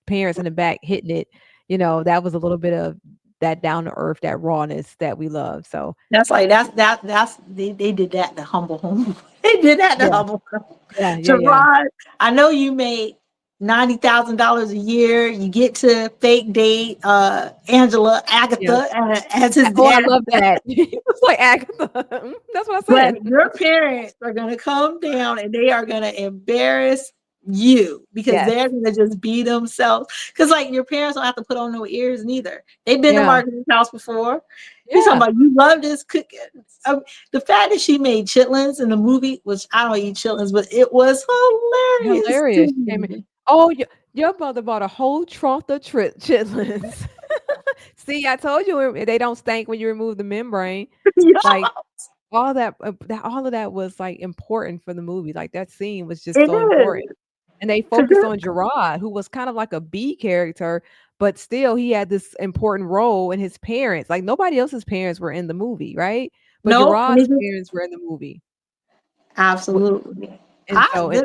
parents in the back hitting it, that was a little bit of that down to earth, that rawness that we love, so That's like that's they did that to humble home. They did that to yeah, humble home. yeah, yeah, yeah. Gerard, I know you made $90,000 a year. You get to fake date Angela Yes. Agatha as his Oh, I dad, love that. It was like Agatha. That's what I but said. your parents are gonna come down and they are gonna embarrass you because Yes. they're gonna just be themselves. Because like your parents don't have to put on no ears neither. They've been to Yeah, Margaret's house before. He's talking yeah. about you love this cooking. The fact that she made chitlins in the movie, which I don't eat chitlins, but it was hilarious Hilarious. to She came in, me. "Oh, your mother bought a whole trough of chitlins." See, I told you they don't stink when you remove the membrane. Yeah, Like, all of that was, like, important for the movie, like, that scene was just it so important. is. And they 'Cause focused on Gerard, who was kind of like a B character, but still he had this important role in his parents, like, nobody else's parents were in the movie, right? But no, and Gerard's parents were in the movie. W absolutely. and so This,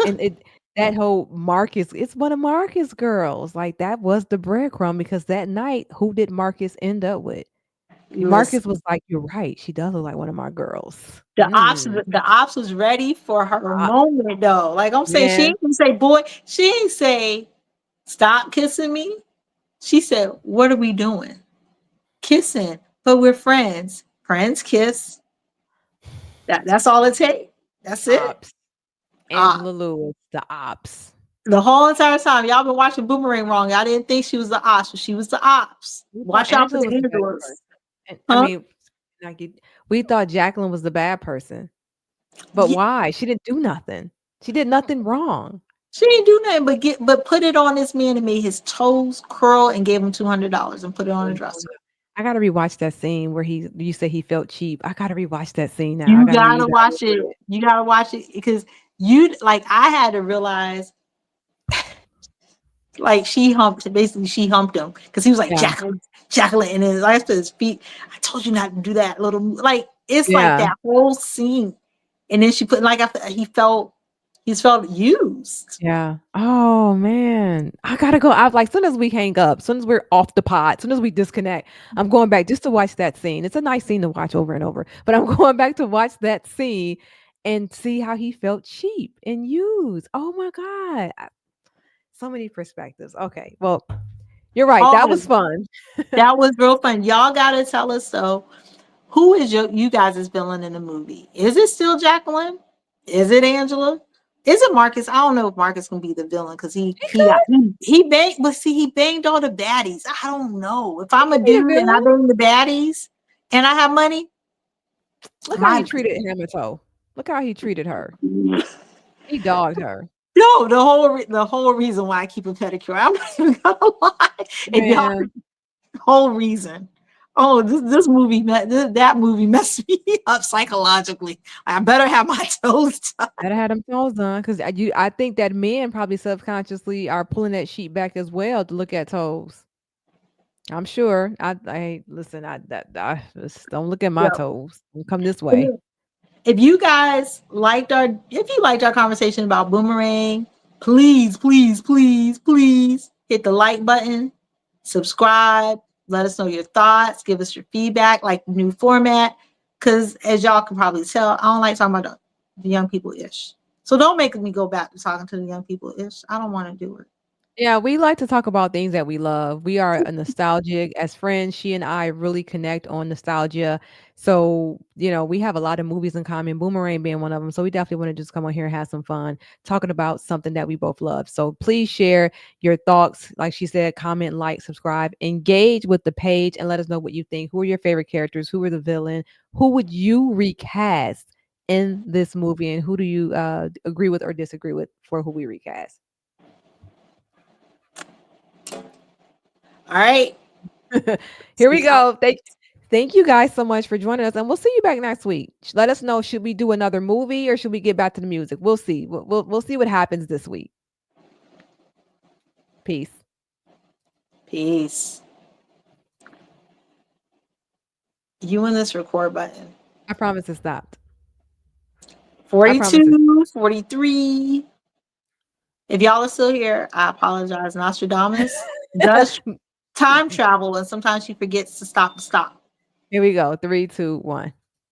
it that whole Marcus, it's one of Marcus' girls, like, that was the breadcrumb because that night, who did Marcus end up with? Marcus listen. was like, "You're right, she does look like one of my girls." The ops was ready for her Uh, moment though. Like I'm saying, she man, ain't gonna say, boy, she ain't say, stop kissing me. She said, "What are we doing? Kissing, but we're friends. Friends kiss. That's all it takes. That's it." Ops. Uh, Angela Lewis, the ops. the whole entire time, y'all been watching Boomerang wrong. Y'all didn't think she was the ops, but she was the ops. We thought Watch out for Angela the was the better person. Angelos. And I Huh? mean, like we thought Jacqueline was the bad person. But Yeah, why? She didn't do nothing. She did nothing wrong. she didn't do nothing but put it on this man and made his toes curl and gave him $200 and put it on a dresser. I gotta rewatch that scene where you said he felt cheap. I gotta rewatch that scene now. I You gotta gotta reevaluate watch it. it. You gotta watch it because you like I had to realize like she humped him because he was like Yeah. Jacqueline, and then right after his feet, I told you not to do that little like it's like Yeah. that whole scene, and then she put like after he's felt used. Yeah. Oh man. I gotta go. I like soon as we hang up, soon as we're off the pod, soon as we disconnect, I'm going back just to watch that scene. It's a nice scene to watch over and over. But I'm going back to watch that scene and see how he felt cheap and used. Oh my God. So many perspectives. Okay. Well, you're right. All That of was it. fun. That was real fun. Y'all gotta tell us though, who is you guys' villain in the movie? Is it still Jacqueline? Is it Angela? Is it Marcus? I don't know if Marcus can be the villain because He he got could. he banged, but see he banged all the baddies. I don't know if He I'm a could be the dude and I villain. bang the baddies and I have money. I Look how he might. treated Hamato. Look how he treated her. He dogged her. No, the whole reason why I keep a pedicure. I'm not even gonna lie. If y'all Man, whole reason. Oh, this movie that movie messed me up psychologically. I better have my toes done. better have them toes on because I think that men probably subconsciously are pulling that sheet back as well to look at toes. I'm sure. I listen. I just don't look at my Yeah. toes. Don't come this way. If you guys liked our conversation about Boomerang, please, please, please, please hit the like button, subscribe, let us know your thoughts, give us your feedback, like the new format. Because as y'all can probably tell, I don't like talking about the young people ish. So don't make me go back to talking to the young people ish. I don't want to do it. Yeah, we like to talk about things that we love. We are a nostalgic as friends. She and I really connect on nostalgia. So, we have a lot of movies in common, Boomerang being one of them. So, we definitely want to just come on here and have some fun talking about something that we both love. So, please share your thoughts. Like she said, comment, like, subscribe, engage with the page, and let us know what you think. Who are your favorite characters? Who are the villain? Who would you recast in this movie? And who do you agree with or disagree with for who we recast? All right. Here we See, go. Thank you guys so much for joining us, and we'll see you back next week. Let us know, should we do another movie or should we get back to the music? We'll see. We'll see what happens this week. Peace. peace. You and this record button. I promise it stopped. I promise it. 42, 43. If y'all are still here, I apologize. Nostradamus does time travel, and sometimes she forgets to stop. Here we go. 3, 2, 1.